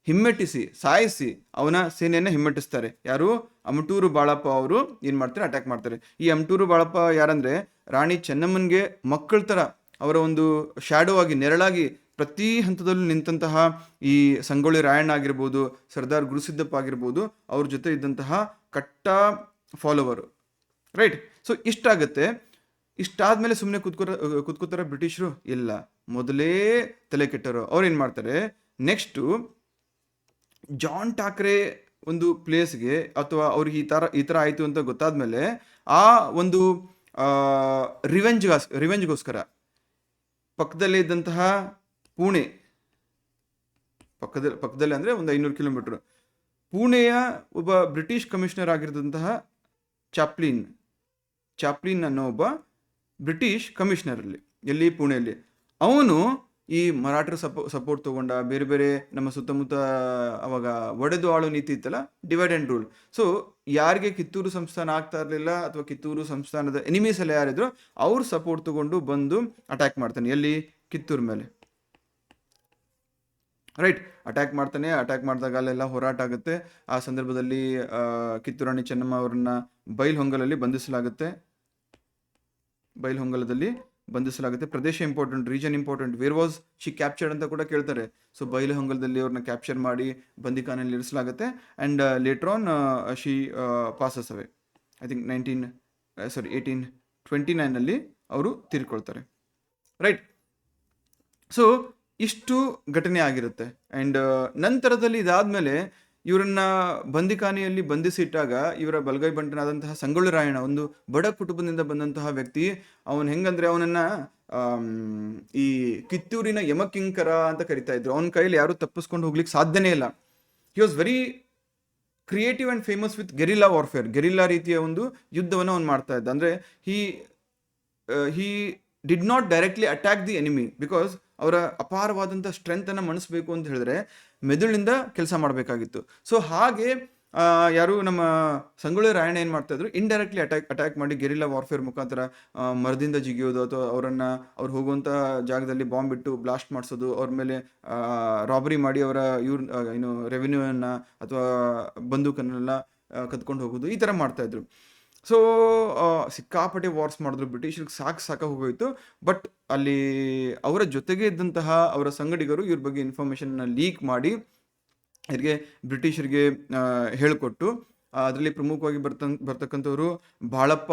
ಹಿಮ್ಮೆಟ್ಟಿಸಿ ಸಾಯಿಸಿ ಅವನ ಸೇನೆಯನ್ನು ಹಿಮ್ಮೆಟ್ಟಿಸ್ತಾರೆ. ಯಾರು? ಅಮಟೂರು ಬಾಳಪ್ಪ ಅವರು ಏನ್ ಮಾಡ್ತಾರೆ, ಅಟ್ಯಾಕ್ ಮಾಡ್ತಾರೆ. ಈ ಅಮಟೂರು ಬಾಳಪ್ಪ ಯಾರಂದ್ರೆ ರಾಣಿ ಚೆನ್ನಮ್ಮನ್ಗೆ ಮಕ್ಕಳ ತರ ಅವರ ಒಂದು ಶ್ಯಾಡೋ ಆಗಿ, ನೆರಳಾಗಿ ಪ್ರತಿ ಹಂತದಲ್ಲೂ ನಿಂತಹ ಈ ಸಂಗೊಳ್ಳಿ ರಾಯಣ್ಣ ಆಗಿರ್ಬೋದು, ಸರ್ದಾರ್ ಗುರುಸಿದ್ದಪ್ಪ ಆಗಿರ್ಬೋದು, ಅವ್ರ ಜೊತೆ ಇದ್ದಂತಹ ಕಟ್ಟ ಫಾಲೋವರು. ರೈಟ್. ಸೊ ಇಷ್ಟಾಗತ್ತೆ. ಇಷ್ಟಾದ್ಮೇಲೆ ಸುಮ್ಮನೆ ಕುತ್ಕೋತಾರ ಬ್ರಿಟಿಷರು? ಇಲ್ಲ, ಮೊದಲೇ ತಲೆ ಕೆಟ್ಟರು. ಅವ್ರು ಏನು ಮಾಡ್ತಾರೆ, ನೆಕ್ಸ್ಟು ಜಾನ್ ಠಾಕ್ರೆ ಒಂದು ಪ್ಲೇಸ್ಗೆ, ಅಥವಾ ಅವ್ರಿಗೆ ಈ ಥರ ಆಯಿತು ಅಂತ ಗೊತ್ತಾದ್ಮೇಲೆ ಆ ಒಂದು ರಿವೆಂಜ್ಗೋಸ್ಕರ ಪಕ್ಕದಲ್ಲೇ ಇದ್ದಂತಹ ಪುಣೆ, ಪಕ್ಕದಲ್ಲಿ ಅಂದರೆ ಒಂದು 500 ಕಿಲೋಮೀಟರ್, ಪುಣೆಯ ಒಬ್ಬ ಬ್ರಿಟಿಷ್ ಕಮಿಷನರ್ ಆಗಿರದಂತಹ ಚಾಪ್ಲಿನ್ ಅನ್ನೋ ಒಬ್ಬ ಬ್ರಿಟಿಷ್ ಕಮಿಷನರ್ ಅಲ್ಲಿ, ಎಲ್ಲಿ? ಪುಣೆಯಲ್ಲಿ. ಅವನು ಈ ಮರಾಠರ ಸಪೋರ್ಟ್ ತಗೊಂಡ, ಬೇರೆ ಬೇರೆ ನಮ್ಮ ಸುತ್ತಮುತ್ತ ಅವಾಗ ಒಡೆದು ಆಳೋ ನೀತಿ ಇತ್ತಲ್ಲ, ಡಿವೈಡ್ ಆ್ಯಂಡ್ ರೂಲ್. ಸೊ ಯಾರಿಗೆ ಕಿತ್ತೂರು ಸಂಸ್ಥಾನ ಆಗ್ತಾ ಇರಲಿಲ್ಲ, ಅಥವಾ ಕಿತ್ತೂರು ಸಂಸ್ಥಾನದ ಎನಿಮೀಸ್ ಎಲ್ಲ ಯಾರಿದ್ರು, ಅವ್ರ ಸಪೋರ್ಟ್ ತಗೊಂಡು ಬಂದು ಅಟ್ಯಾಕ್ ಮಾಡ್ತಾನೆ. ಎಲ್ಲಿ? ಕಿತ್ತೂರು ಮೇಲೆ. ರೈಟ್. ಅಟ್ಯಾಕ್ ಮಾಡ್ತಾನೆ. ಅಟ್ಯಾಕ್ ಮಾಡಿದಾಗ ಅಲ್ಲೆಲ್ಲ ಹೋರಾಟ ಆಗುತ್ತೆ. ಆ ಸಂದರ್ಭದಲ್ಲಿ ಕಿತ್ತೂರಾಣಿ ಚೆನ್ನಮ್ಮ ಅವರನ್ನ ಬೈಲ್ಹೊಂಗಲದಲ್ಲಿ ಬಂಧಿಸಲಾಗುತ್ತೆ. ಪ್ರದೇಶ important, region important, where was she captured ಅಂತ ಕೂಡ ಕೇಳ್ತಾರೆ. ಸೊ ಬೈಲ್ಹೊಂಗಲದಲ್ಲಿ ಅವ್ರನ್ನ ಕ್ಯಾಪ್ಚರ್ ಮಾಡಿ ಬಂದಿಖಾನೆಯಲ್ಲಿ ಇರಿಸಲಾಗುತ್ತೆ. And later on she passes away. I think 1829 ಅವರು ತೀರ್ಕೊಳ್ತಾರೆ. ರೈಟ್. ಸೊ ಇಷ್ಟು ಘಟನೆ ಆಗಿರುತ್ತೆ. ಆ್ಯಂಡ್ ನಂತರದಲ್ಲಿ ಇದಾದ್ಮೇಲೆ ಇವರನ್ನ ಬಂದಿಖಾನೆಯಲ್ಲಿ ಬಂಧಿಸಿಟ್ಟಾಗ ಇವರ ಬಲಗೈ ಬಂಟನಾದಂತಹ ಸಂಗೊಳ್ಳಿ ರಾಯಣ್ಣ, ಒಂದು ಬಡ ಕುಟುಂಬದಿಂದ ಬಂದಂತಹ ವ್ಯಕ್ತಿ, ಅವನು ಹೆಂಗಂದ್ರೆ ಅವನನ್ನ ಈ ಕಿತ್ತೂರಿನ ಯಮಕಿಂಕರ ಅಂತ ಕರಿತಾ ಇದ್ರು. ಅವನ ಕೈಯಲ್ಲಿ ಯಾರು ತಪ್ಪಿಸ್ಕೊಂಡು ಹೋಗ್ಲಿಕ್ಕೆ ಸಾಧ್ಯನೇ ಇಲ್ಲ. He was very creative and famous with guerrilla warfare. Guerrilla ರೀತಿಯ ಒಂದು ಯುದ್ಧವನ್ನು ಅವನು ಮಾಡ್ತಾ ಇದ್ದ. ಅಂದರೆ he did not directly attack the enemy, because ಅವರ ಅಪಾರವಾದಂಥ ಸ್ಟ್ರೆಂತನ್ನು ಮಣಿಸ್ಬೇಕು ಅಂತ ಹೇಳಿದ್ರೆ ಮೆದುಳಿನಿಂದ ಕೆಲಸ ಮಾಡಬೇಕಾಗಿತ್ತು. ಸೊ ಹಾಗೆ ಯಾರು ನಮ್ಮ ಸಂಗೊಳ್ಳಿ ರಾಯಣ್ಣ ಏನು ಮಾಡ್ತಾ ಇದ್ರು, ಇಂಡೈರೆಕ್ಟ್ಲಿ ಅಟ್ಯಾಕ್ ಮಾಡಿ ಗೆರಿಲ್ಲಾ ವಾರ್ಫೇರ್ ಮುಖಾಂತರ ಮರದಿಂದ ಜಿಗಿಯೋದು, ಅಥವಾ ಅವ್ರು ಹೋಗುವಂಥ ಜಾಗದಲ್ಲಿ ಬಾಂಬ್ ಇಟ್ಟು ಬ್ಲಾಸ್ಟ್ ಮಾಡಿಸೋದು, ಅವ್ರ ಮೇಲೆ ರಾಬರಿ ಮಾಡಿ ಅವರ ರೆವೆನ್ಯೂವನ್ನು ಅಥವಾ ಬಂದೂಕನ್ನೆಲ್ಲ ಕದ್ಕೊಂಡು ಹೋಗೋದು, ಈ ಥರ ಮಾಡ್ತಾಯಿದ್ರು. ಸೊ ಸಿಕ್ಕಾಪಟ್ಟೆ ವಾರ್ಸ್ ಮಾಡಿದ್ರು. ಬ್ರಿಟಿಷರಿಗೆ ಸಾಕ ಹೋಗೋಯ್ತು. ಬಟ್ ಅಲ್ಲಿ ಅವರ ಜೊತೆಗೆ ಇದ್ದಂತಹ ಅವರ ಸಂಗಡಿಗರು ಇವ್ರ ಬಗ್ಗೆ ಇನ್ಫಾರ್ಮೇಷನ್ನ ಲೀಕ್ ಮಾಡಿ ಇವರಿಗೆ ಬ್ರಿಟಿಷರಿಗೆ ಹೇಳಿಕೊಟ್ಟು, ಅದರಲ್ಲಿ ಪ್ರಮುಖವಾಗಿ ಬರ್ತಕ್ಕಂಥವ್ರು ಬಾಳಪ್ಪ,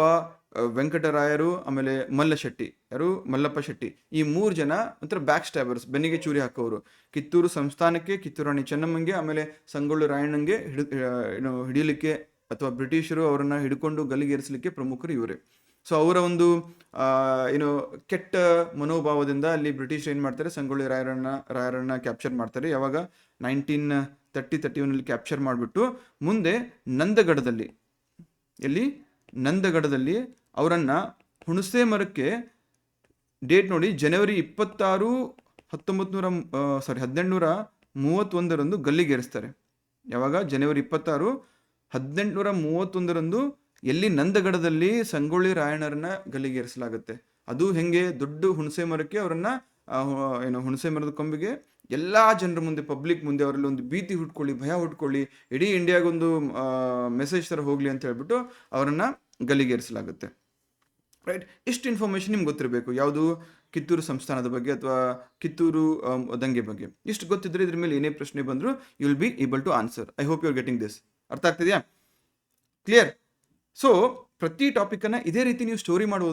ವೆಂಕಟರಾಯರು, ಆಮೇಲೆ ಮಲ್ಲಪ್ಪ ಶೆಟ್ಟಿ, ಈ 3 ಜನ ಒಂಥರ ಬ್ಯಾಕ್ ಸ್ಟ್ಯಾಬರ್ಸ್, ಬೆನ್ನಿಗೆ ಚೂರಿ ಹಾಕೋರು. ಕಿತ್ತೂರು ಸಂಸ್ಥಾನಕ್ಕೆ, ಕಿತ್ತೂರಾಣಿ ಚೆನ್ನಮ್ಮಂಗೆ, ಆಮೇಲೆ ಸಂಗೊಳ್ಳಿ ರಾಯಣ್ಣಂಗೆ ಹಿಡಿಯಲಿಕ್ಕೆ ಅಥವಾ ಬ್ರಿಟಿಷರು ಅವರನ್ನ ಹಿಡ್ಕೊಂಡು ಗಲ್ಲಿಗೇರಿಸಲಿಕ್ಕೆ ಪ್ರಮುಖರು ಇವರೇ. ಸೊ ಅವರ ಒಂದು ಕೆಟ್ಟ ಮನೋಭಾವದಿಂದ ಅಲ್ಲಿ ಬ್ರಿಟಿಷ್ ಏನು ಮಾಡ್ತಾರೆ, ಸಂಗೊಳ್ಳಿ ರಾಯರನ್ನ ಕ್ಯಾಪ್ಚರ್ ಮಾಡ್ತಾರೆ. ಯಾವಾಗ? 1931 ಕ್ಯಾಪ್ಚರ್ ಮಾಡಿಬಿಟ್ಟು ಮುಂದೆ ನಂದಗಡದಲ್ಲಿ ಅವರನ್ನ ಹುಣಸೆ ಮರಕ್ಕೆ, ಡೇಟ್ ನೋಡಿ, ಜನವರಿ 26, 1831 ಗಲ್ಲಿಗೇರಿಸ್ತಾರೆ. ಯಾವಾಗ? ಜನವರಿ 26, 1831 ಎಲ್ಲಿ? ನಂದಗಡದಲ್ಲಿ ಸಂಗೊಳ್ಳಿ ರಾಯಣ್ಣರನ್ನ ಗಲ್ಲಿಗೇರಿಸಲಾಗುತ್ತೆ. ಅದು ಹೆಂಗೆ? ದೊಡ್ಡ ಹುಣಸೆ ಮರಕ್ಕೆ ಅವರನ್ನ ಹುಣಸೆ ಮರದ ಕೊಂಬಿಗೆ ಎಲ್ಲಾ ಜನರ ಮುಂದೆ, ಪಬ್ಲಿಕ್ ಮುಂದೆ ಅವರಲ್ಲಿ ಒಂದು ಭೀತಿ ಹುಟ್ಕೊಳ್ಳಿ, ಭಯ ಹುಟ್ಕೊಳ್ಳಿ, ಇಡೀ ಇಂಡಿಯಾಗೊಂದು ಮೆಸೇಜ್ ಥರ ಹೋಗ್ಲಿ ಅಂತ ಹೇಳ್ಬಿಟ್ಟು ಅವರನ್ನ ಗಲ್ಲಿಗೇರಿಸಲಾಗುತ್ತೆ. ರೈಟ್. ಇಷ್ಟು ಇನ್ಫಾರ್ಮೇಶನ್ ನಿಮ್ಗೆ ಗೊತ್ತಿರಬೇಕು. ಯಾವುದು? ಕಿತ್ತೂರು ಸಂಸ್ಥಾನದ ಬಗ್ಗೆ ಅಥವಾ ಕಿತ್ತೂರು ದಂಗೆ ಬಗ್ಗೆ. ಇಷ್ಟು ಗೊತ್ತಿದ್ರೆ ಇದ್ರ ಮೇಲೆ ಏನೇ ಪ್ರಶ್ನೆ ಬಂದರೂ you will be able to answer. I hope you are getting this. ಅರ್ಥ ಆಗ್ತಿದೆಯಾ? ಕ್ಲಿಯರ್? ಸೊ ಪ್ರತಿ ಟಾಪಿಕನ್ನು ಇದೇ ರೀತಿ ನೀವು ಸ್ಟೋರಿ ಮಾಡಿ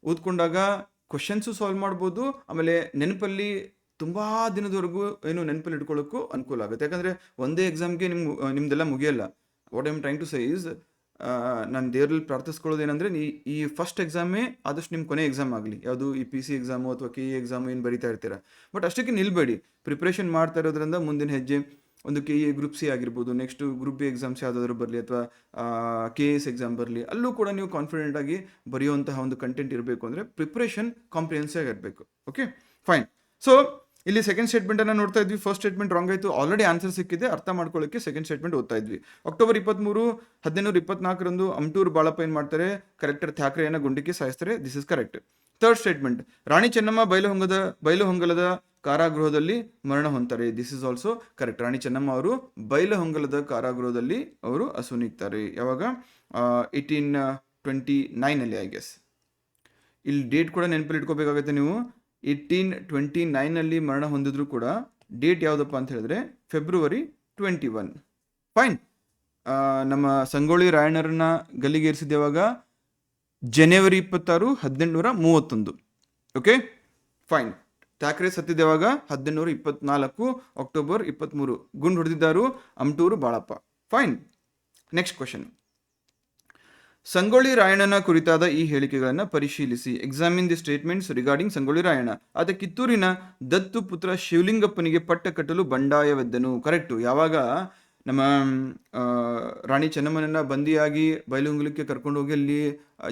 ಓದ್ಕೊಂಡಾಗ ಕ್ವಶನ್ಸು ಸಾಲ್ವ್ ಮಾಡ್ಬೋದು. ಆಮೇಲೆ ನೆನಪಲ್ಲಿ ತುಂಬ ದಿನದವರೆಗೂ ನೆನಪಲ್ಲಿ ಇಟ್ಕೊಳ್ಳೋಕ್ಕೂ ಅನುಕೂಲ ಆಗುತ್ತೆ. ಯಾಕಂದರೆ ಒಂದೇ ಎಕ್ಸಾಮ್ಗೆ ನಿಮ್ದೆಲ್ಲ ಮುಗಿಯಲ್ಲ. What I am trying to say is, ನಾನು ದೇವರಲ್ಲಿ ಪ್ರಾರ್ಥಿಸ್ಕೊಳ್ಳೋದೇನೆಂದರೆ, ಈ ಫಸ್ಟ್ ಎಕ್ಸಾಮೇ ಆದಷ್ಟು ನಿಮ್ಮ ಕೊನೆ ಎಕ್ಸಾಮ್ ಆಗಲಿ. ಯಾವುದು? ಈ PC ಎಕ್ಸಾಮು ಅಥವಾ KE ಎಕ್ಸಾಮು ಏನು ಬರೀತಾ ಇರ್ತೀರ. ಬಟ್ ಅಷ್ಟಕ್ಕೆ ನಿಲ್ಬೇಡಿ. ಪ್ರಿಪ್ರೇಷನ್ ಮಾಡ್ತಾ ಇರೋದ್ರಿಂದ ಮುಂದಿನ ಹೆಜ್ಜೆ ಒಂದು KE ಗ್ರೂಪ್ C ಆಗಿರ್ಬೋದು, ನೆಕ್ಸ್ಟ್ ಗ್ರೂಪ್ B ಎಕ್ಸಾಮ್ಸ್ ಯಾವುದಾದ್ರೂ ಬರಲಿ, ಅಥವಾ KS ಎಕ್ಸಾಮ್ ಬರಲಿ, ಅಲ್ಲೂ ಕೂಡ ನೀವು ಕಾನ್ಫಿಡೆಂಟ್ ಆಗಿ ಬರೆಯುವಂತಹ ಒಂದು ಕಂಟೆಂಟ್ ಇರಬೇಕು. ಅಂದರೆ ಪ್ರಿಪ್ರೇಷನ್ ಕಾಂಪ್ರಿಹೆನ್ಸಿವ್ ಆಗಿರಬೇಕು. Okay, fine. ಸೊ ಇಲ್ಲಿ ಸೆಕೆಂಡ್ ಸ್ಟೇಟ್ಮೆಂಟನ್ನು ನೋಡ್ತಾ ಇದ್ವಿ. ಫಸ್ಟ್ ಸ್ಟೇಟ್ಮೆಂಟ್ ರಾಂಗ್ ಆಯಿತು, ಆಲ್ರೆಡಿ ಆನ್ಸರ್ ಸಿಕ್ಕಿದೆ. ಅರ್ಥ ಮಾಡ್ಕೊಳ್ಳೋಕ್ಕೆ ಸೆಕೆಂಡ್ ಸ್ಟೇಟ್ಮೆಂಟ್ ಓದ್ತಾ ಇದ್ವಿ. ಅಕ್ಟೋಬರ್ 23, 1824 ಅಮಟೂರು ಬಾಳಪ್ಪ ಏನು ಮಾಡ್ತಾರೆ, ಕಲೆಕ್ಟರ್ ಥ್ಯಾಕ್ರೆಯನ್ನು ಗುಂಡಿಕ್ಕಿ ಸಾಯಿಸ್ತಾರೆ. This is correct. Third statement, Rani Chennamma ಬೈಲಹೊಂಗಲದ ಕಾರಾಗೃಹದಲ್ಲಿ ಮರಣ ಹೊಂತಾರೆ. This is also correct. Rani Chennamma ಅವರು ಬೈಲಹೊಂಗಲದ ಕಾರಾಗೃಹದಲ್ಲಿ ಅವರು ಅಸುನೀಗ್ತಾರೆ. ಯಾವಾಗ? 1829 ಐ ಗೆಸ್. ಇಲ್ಲಿ ಡೇಟ್ ಕೂಡ ನೆನಪಲ್ಲಿ ಇಟ್ಕೋಬೇಕಾಗುತ್ತೆ ನೀವು. 1829 ಮರಣ ಹೊಂದಿದ್ರು ಕೂಡ ಡೇಟ್ ಯಾವುದಪ್ಪ ಅಂತ ಹೇಳಿದ್ರೆ ಫೆಬ್ರವರಿ 21. ಫೈನ್. ನಮ್ಮ ಸಂಗೊಳ್ಳಿ ರಾಯಣ್ಣರನ್ನ ಗಲ್ಲಿಗೇರಿಸಿದ ಯಾವಾಗ? ಜನವರಿ 26, 1831. Okay, fine. ಥ್ಯಾಕ್ರೆ ಸತ್ತಿದ ಯಾವಾಗ? 1824 ಅಕ್ಟೋಬರ್ 23. ಗುಂಡು ಹೊಡೆದಿದ್ದಾರು Amatur Balappa. Fine. Next question, Sangolli ರಾಯಣ್ಣನ ಕುರಿತಾದ ಈ ಹೇಳಿಕೆಗಳನ್ನು ಪರಿಶೀಲಿಸಿ. Examine the statements regarding Sangolli Rayanna. ಆತ ಕಿತ್ತೂರಿನ ದತ್ತು ಪುತ್ರ ಶಿವಲಿಂಗಪ್ಪನಿಗೆ ಪಟ್ಟ ಕಟ್ಟಲು ಬಂಡಾಯವೆದ್ದನು. ಕರೆಕ್ಟು. ಯಾವಾಗ ನಮ್ಮ ರಾಣಿ ಚೆನ್ನಮ್ಮನನ್ನ ಬಂದಿಯಾಗಿ ಬೈಲಹೊಂಗಲಕ್ಕೆ ಕರ್ಕೊಂಡು ಹೋಗಿ ಅಲ್ಲಿ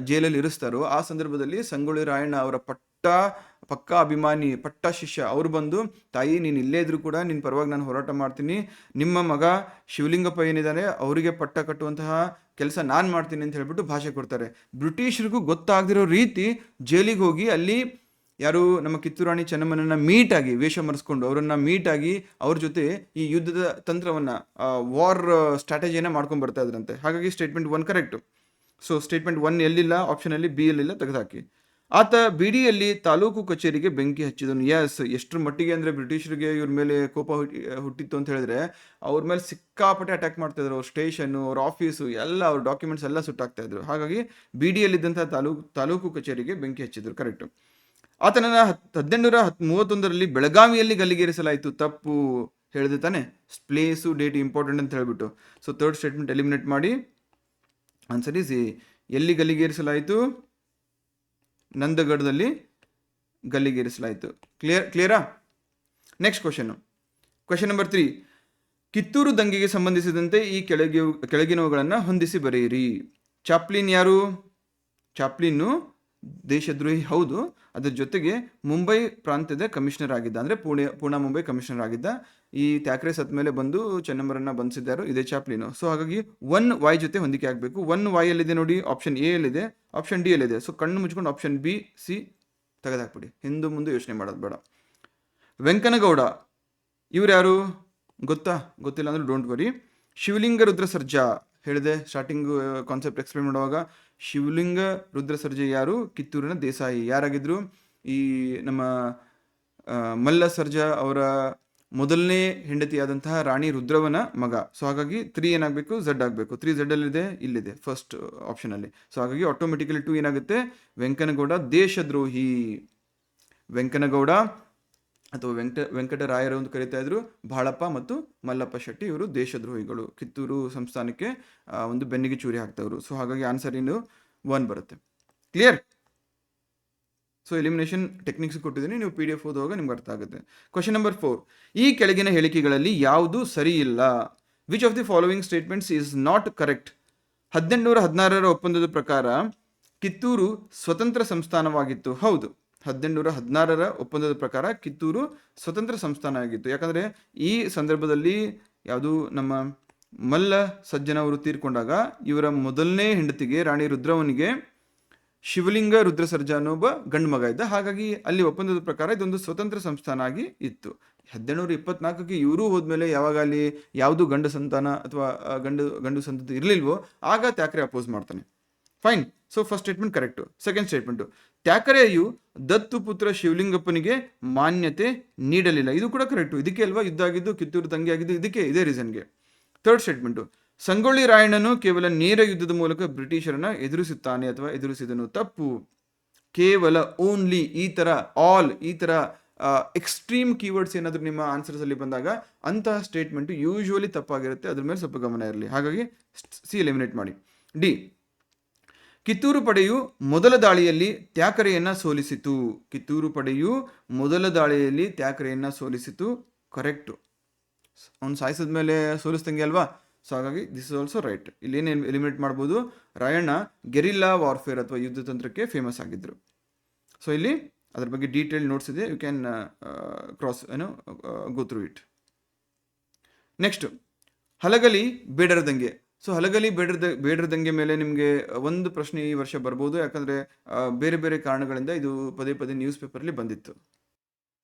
ಜೈಲಲ್ಲಿ ಇರಿಸ್ತಾರೋ ಆ ಸಂದರ್ಭದಲ್ಲಿ ಸಂಗೊಳ್ಳಿ ರಾಯಣ್ಣ ಅವರ ಪಕ್ಕಾ ಅಭಿಮಾನಿ, ಪಟ್ಟ ಶಿಷ್ಯ ಅವರು ಬಂದು, ತಾಯಿ ನೀನು ಇಲ್ಲೇ ಇದ್ರು ಕೂಡ ನಿನ್ನ ಪರವಾಗಿ ನಾನು ಹೋರಾಟ ಮಾಡ್ತೀನಿ, ನಿಮ್ಮ ಮಗ ಶಿವಲಿಂಗಪ್ಪ ಏನಿದ್ದಾನೆ ಅವರಿಗೆ ಪಟ್ಟ ಕಟ್ಟುವಂತಹ ಕೆಲಸ ನಾನು ಮಾಡ್ತೀನಿ ಅಂತ ಹೇಳ್ಬಿಟ್ಟು ಭಾಷೆ ಕೊಡ್ತಾರೆ. ಬ್ರಿಟಿಷರಿಗೂ ಗೊತ್ತಾಗದಿರೋ ರೀತಿ ಜೈಲಿಗೆ ಹೋಗಿ ಅಲ್ಲಿ ಯಾರು ನಮ್ಮ ಕಿತ್ತೂರು ರಾಣಿ ಚೆನ್ನಮ್ಮನನ್ನ ಮೀಟಾಗಿ, ವೇಷ ಮರೆಸ್ಕೊಂಡು ಅವರನ್ನ ಮೀಟಾಗಿ ಅವ್ರ ಜೊತೆ ಈ ಯುದ್ಧದ ತಂತ್ರವನ್ನ, ವಾರ್ ಸ್ಟ್ರಾಟಜಿಯನ್ನ ಮಾಡ್ಕೊಂಡು ಬರ್ತಾ ಇದ್ರಂತೆ. ಹಾಗಾಗಿ ಸ್ಟೇಟ್ಮೆಂಟ್ 1 ಕರೆಕ್ಟ್. ಸೊ ಸ್ಟೇಟ್ಮೆಂಟ್ 1 ಎಲ್ಲಿಲ್ಲ, ಆಪ್ಷನಲ್ಲಿ ಬಿ ಯಲ್ಲಿಲ್ಲ, ತೆಗೆದುಹಾಕಿ. ಆತ ಬಿಡಿಯಲ್ಲಿ ತಾಲೂಕು ಕಚೇರಿಗೆ ಬೆಂಕಿ ಹಚ್ಚಿದನು. ಎಸ್, ಎಷ್ಟರ ಮಟ್ಟಿಗೆ ಅಂದರೆ ಬ್ರಿಟಿಷರಿಗೆ ಇವ್ರ ಮೇಲೆ ಕೋಪ ಹುಟ್ಟಿತ್ತು ಅಂತ ಹೇಳಿದ್ರೆ ಅವ್ರ ಮೇಲೆ ಸಿಕ್ಕಾಪಟ್ಟೆ ಅಟ್ಯಾಕ್ ಮಾಡ್ತಾ ಇದ್ರು. ಅವ್ರ ಸ್ಟೇಷನ್ನು, ಅವ್ರ ಆಫೀಸು ಎಲ್ಲ, ಅವ್ರ ಡಾಕ್ಯುಮೆಂಟ್ಸ್ ಎಲ್ಲ ಸುಟ್ಟಾಗ್ತಾ ಇದ್ರು. ಹಾಗಾಗಿ ಬಿಡಿಯಲ್ಲಿದ್ದಂಥ ತಾಲೂಕು ಕಚೇರಿಗೆ ಬೆಂಕಿ ಹಚ್ಚಿದ್ರು. ಕರೆಕ್ಟು. ಆತನನ್ನ 1831 ಬೆಳಗಾವಿಯಲ್ಲಿ ಗಲ್ಲಿಗೇರಿಸಲಾಯಿತು. ತಪ್ಪು. ಹೇಳಿದೆ ತಾನೆ, ಪ್ಲೇಸು ಡೇಟ್ ಇಂಪಾರ್ಟೆಂಟ್ ಅಂತ ಹೇಳ್ಬಿಟ್ಟು. ಸೊ ಥರ್ಡ್ ಸ್ಟೇಟ್ಮೆಂಟ್ ಎಲಿಮಿನೇಟ್ ಮಾಡಿ. Answer is A. ಎಲ್ಲಿ ಗಲ್ಲಿಗೇರಿಸಲಾಯಿತು? ನಂದಗಢದಲ್ಲಿ ಗಲ್ಲಿಗೇರಿಸಲಾಯಿತು. ಕ್ಲಿಯರಾ? Next question number 3. ಕಿತ್ತೂರು ದಂಗೆಗೆ ಸಂಬಂಧಿಸಿದಂತೆ ಈ ಕೆಳಗಿನವುಗಳನ್ನು ಹೊಂದಿಸಿ ಬರೆಯಿರಿ. ಚಾಪ್ಲಿನ್ ಯಾರು? ಚಾಪ್ಲಿನ್ನು ದೇಶದ್ರೋಹಿ ಹೌದು. ಅದರ ಜೊತೆಗೆ ಮುಂಬೈ ಪ್ರಾಂತ್ಯದ ಕಮಿಷನರ್ ಆಗಿದ್ದ, ಅಂದರೆ ಪೂನಾ ಮುಂಬೈ ಕಮಿಷನರ್ ಆಗಿದ್ದ. ಈ ಥ್ಯಾಕ್ರೆ ಸತ್ ಮೇಲೆ ಬಂದು ಚೆನ್ನಮ್ಮರನ್ನ ಬಂಧಿಸಿದ್ದಾರೋ ಇದೇ ಚಾಪ್ಲಿನು. ಸೊ ಹಾಗಾಗಿ 1Y ಜೊತೆ ಹೊಂದಿಕೆ ಆಗಬೇಕು. 1Y ಎಲ್ಲಿದೆ ನೋಡಿ, ಆಪ್ಷನ್ ಎ ಯಲ್ಲಿದೆ, ಆಪ್ಷನ್ ಡಿ ಯಲ್ಲಿದೆ. ಸೊ ಕಣ್ಣು ಮುಚ್ಕೊಂಡು ಆಪ್ಷನ್ ಬಿ, ಸಿ ತೆಗೆದಾಕ್ಬಿಡಿ. ಹಿಂದೆ ಮುಂದೆ ಯೋಚನೆ ಮಾಡೋದು ಬೇಡ. ವೆಂಕನಗೌಡ ಇವ್ರು ಯಾರು ಗೊತ್ತಿಲ್ಲ ಅಂದ್ರೆ ಡೋಂಟ್ ವರಿ. ಶಿವಲಿಂಗ ರುದ್ರ ಸರ್ಜಾ ಹೇಳಿದೆ ಸ್ಟಾರ್ಟಿಂಗ್ ಕಾನ್ಸೆಪ್ಟ್ ಎಕ್ಸ್ಪ್ಲೇನ್ ಮಾಡುವಾಗ. ಶಿವಲಿಂಗ ರುದ್ರ ಸರ್ಜಾ ಯಾರು? ಕಿತ್ತೂರಿನ ದೇಸಾಯಿ. ಯಾರಾಗಿದ್ರು? ಈ ನಮ್ಮ ಮಲ್ಲ ಸರ್ಜಾ ಅವರ ಮೊದಲನೇ ಹೆಂಡತಿಯಾದಂತಹ ರಾಣಿ ರುದ್ರವನ ಮಗ. ಸೊ ಹಾಗಾಗಿ 3 ಏನಾಗಬೇಕು? ಝಡ್ ಆಗಬೇಕು. 3 ಝಡ್ ಅಲ್ಲಿದೆ, ಇಲ್ಲಿದೆ ಫಸ್ಟ್ ಆಪ್ಷನಲ್ಲಿ. ಸೊ ಹಾಗಾಗಿ ಆಟೋಮೆಟಿಕಲಿ 2 ಏನಾಗುತ್ತೆ? ವೆಂಕನಗೌಡ ದೇಶದ್ರೋಹಿ. ವೆಂಕನಗೌಡ ಅಥವಾ ವೆಂಕಟರಾಯರು ಅಂತ ಕರೀತಾ ಇದ್ರು. ಬಾಳಪ್ಪ ಮತ್ತು ಮಲ್ಲಪ್ಪ ಶೆಟ್ಟಿ ಇವರು ದೇಶದ್ರೋಹಿಗಳು. ಕಿತ್ತೂರು ಸಂಸ್ಥಾನಕ್ಕೆ ಒಂದು ಬೆನ್ನಿಗೆ ಚೂರಿ ಹಾಕ್ತವ್ರು. ಸೊ ಹಾಗಾಗಿ ಆನ್ಸರ್ ಇನ್ನು 1 ಬರುತ್ತೆ. ಕ್ಲಿಯರ್? ಸೊ ಎಲಿಮಿನೇಷನ್ ಟೆಕ್ನಿಕ್ಸ್ ಕೊಟ್ಟಿದ್ದೀನಿ, ನೀವು PDF ಓದುವಾಗ ನಿಮ್ಗೆ ಅರ್ಥ ಆಗುತ್ತೆ. Question number 4. ಈ ಕೆಳಗಿನ ಹೇಳಿಕೆಗಳಲ್ಲಿ ಯಾವುದು ಸರಿ ಇಲ್ಲ? Which of the following statements is not correct? 1816 ಒಪ್ಪಂದದ ಪ್ರಕಾರ ಕಿತ್ತೂರು ಸ್ವತಂತ್ರ ಸಂಸ್ಥಾನವಾಗಿತ್ತು. ಹೌದು, 1816 ಒಪ್ಪಂದದ ಪ್ರಕಾರ ಕಿತ್ತೂರು ಸ್ವತಂತ್ರ ಸಂಸ್ಥಾನ ಆಗಿತ್ತು. ಯಾಕಂದರೆ ಈ ಸಂದರ್ಭದಲ್ಲಿ ಯಾವುದು ನಮ್ಮ ಮಲ್ಲ ಸಜ್ಜನ ಅವರು ತೀರ್ಕೊಂಡಾಗ ಇವರ ಮೊದಲನೇ ಹೆಂಡತಿಗೆ ರಾಣಿ ರುದ್ರವನಿಗೆ ಶಿವಲಿಂಗ ರುದ್ರ ಸರ್ಜಾ ಅನ್ನೊಬ್ಬ ಗಂಡು ಮಗ ಇದ್ದ. ಹಾಗಾಗಿ ಅಲ್ಲಿ ಒಪ್ಪಂದದ ಪ್ರಕಾರ ಇದೊಂದು ಸ್ವತಂತ್ರ ಸಂಸ್ಥಾನ ಆಗಿ ಇತ್ತು. 1824ಕ್ಕೆ ಇವರು ಹೋದ್ಮೇಲೆ ಯಾವಾಗ ಅಲ್ಲಿ ಯಾವುದು ಗಂಡು ಸಂತಾನ ಅಥವಾ ಗಂಡು ಸಂತತಿ ಇರಲಿಲ್ವೋ ಆಗ ಥ್ಯಾಕ್ರೆ ಅಪೋಸ್ ಮಾಡ್ತಾನೆ. Fine. So first statement correct. Second statement, ಥ್ಯಾಕರೆಯು ದತ್ತು ಪುತ್ರ ಶಿವಲಿಂಗಪ್ಪನಿಗೆ ಮಾನ್ಯತೆ ನೀಡಲಿಲ್ಲ. ಇದು ಕೂಡ ಕರೆಕ್ಟು. ಇದಕ್ಕೆ ಅಲ್ವಾ ಯುದ್ಧ ಆಗಿದ್ದು, ಕಿತ್ತೂರು ದಂಗೆ ಆಗಿದ್ದು ಇದೇ ರೀಸನ್ಗೆ. ಥರ್ಡ್ ಸ್ಟೇಟ್ಮೆಂಟು, ಸಂಗೊಳ್ಳಿ ರಾಯಣ್ಣನು ಕೇವಲ ನೇರ ಯುದ್ಧದ ಮೂಲಕ ಬ್ರಿಟಿಷರನ್ನ ಎದುರಿಸುತ್ತಾನೆ ಅಥವಾ ಎದುರಿಸಿದನು. ತಪ್ಪು. ಕೇವಲ, ಓನ್ಲಿ, ಈ ಥರ, ಆಲ್, ಈ ಥರ ಎಕ್ಸ್ಟ್ರೀಮ್ ಕೀವರ್ಡ್ಸ್ ಏನಾದರೂ ನಿಮ್ಮ ಆನ್ಸರ್ಸಲ್ಲಿ ಬಂದಾಗ ಅಂತಹ ಸ್ಟೇಟ್ಮೆಂಟು ಯೂಶ್ವಲಿ ತಪ್ಪಾಗಿರುತ್ತೆ. ಅದ್ರ ಮೇಲೆ ಸ್ವಲ್ಪ ಗಮನ ಇರಲಿ. ಹಾಗಾಗಿ ಸಿ ಎಲಿಮಿನೇಟ್ ಮಾಡಿ. ಡಿ, ಕಿತ್ತೂರು ಪಡೆಯು ಮೊದಲ ದಾಳಿಯಲ್ಲಿ ಥ್ಯಾಕರೆಯನ್ನ ಸೋಲಿಸಿತು. ಕಿತ್ತೂರು ಪಡೆಯು ಮೊದಲ ದಾಳಿಯಲ್ಲಿ ಥ್ಯಾಕರೆಯನ್ನ ಸೋಲಿಸಿತು. ಕರೆಕ್ಟು. ಅವ್ನು ಸಾಯಿಸಿದ ಮೇಲೆ ಸೋಲಿಸ್ದಂಗೆ ಅಲ್ವಾ? ಸೊ ಹಾಗಾಗಿ ದಿಸ್ ಇಸ್ ಆಲ್ಸೋ ರೈಟ್. ಇಲ್ಲೇನು ಎಲಿಮಿನೇಟ್ ಮಾಡ್ಬೋದು? ರಾಯಣ್ಣ ಗೆರಿಲ್ಲಾ ವಾರ್ಫೇರ್ ಅಥವಾ ಯುದ್ಧ ತಂತ್ರಕ್ಕೆ ಫೇಮಸ್ ಆಗಿದ್ದರು. ಸೊ ಇಲ್ಲಿ ಅದ್ರ ಬಗ್ಗೆ ಡೀಟೇಲ್ ನೋಟ್ಸ್ ಇದೆ, you can go through it. Next, Halagali ಬೇಡರ ದಂಗೆ. ಸೊ ಹಲಗಲಿ ಬೇಡರ ದಂಗೆ ಮೇಲೆ ನಿಮಗೆ ಒಂದು ಪ್ರಶ್ನೆ ಈ ವರ್ಷ ಬರ್ಬೋದು, ಯಾಕಂದ್ರೆ ಬೇರೆ ಬೇರೆ ಕಾರಣಗಳಿಂದ ಇದು ಪದೇ ಪದೇ ನ್ಯೂಸ್ ಪೇಪರ್ಲಿ ಬಂದಿತ್ತು.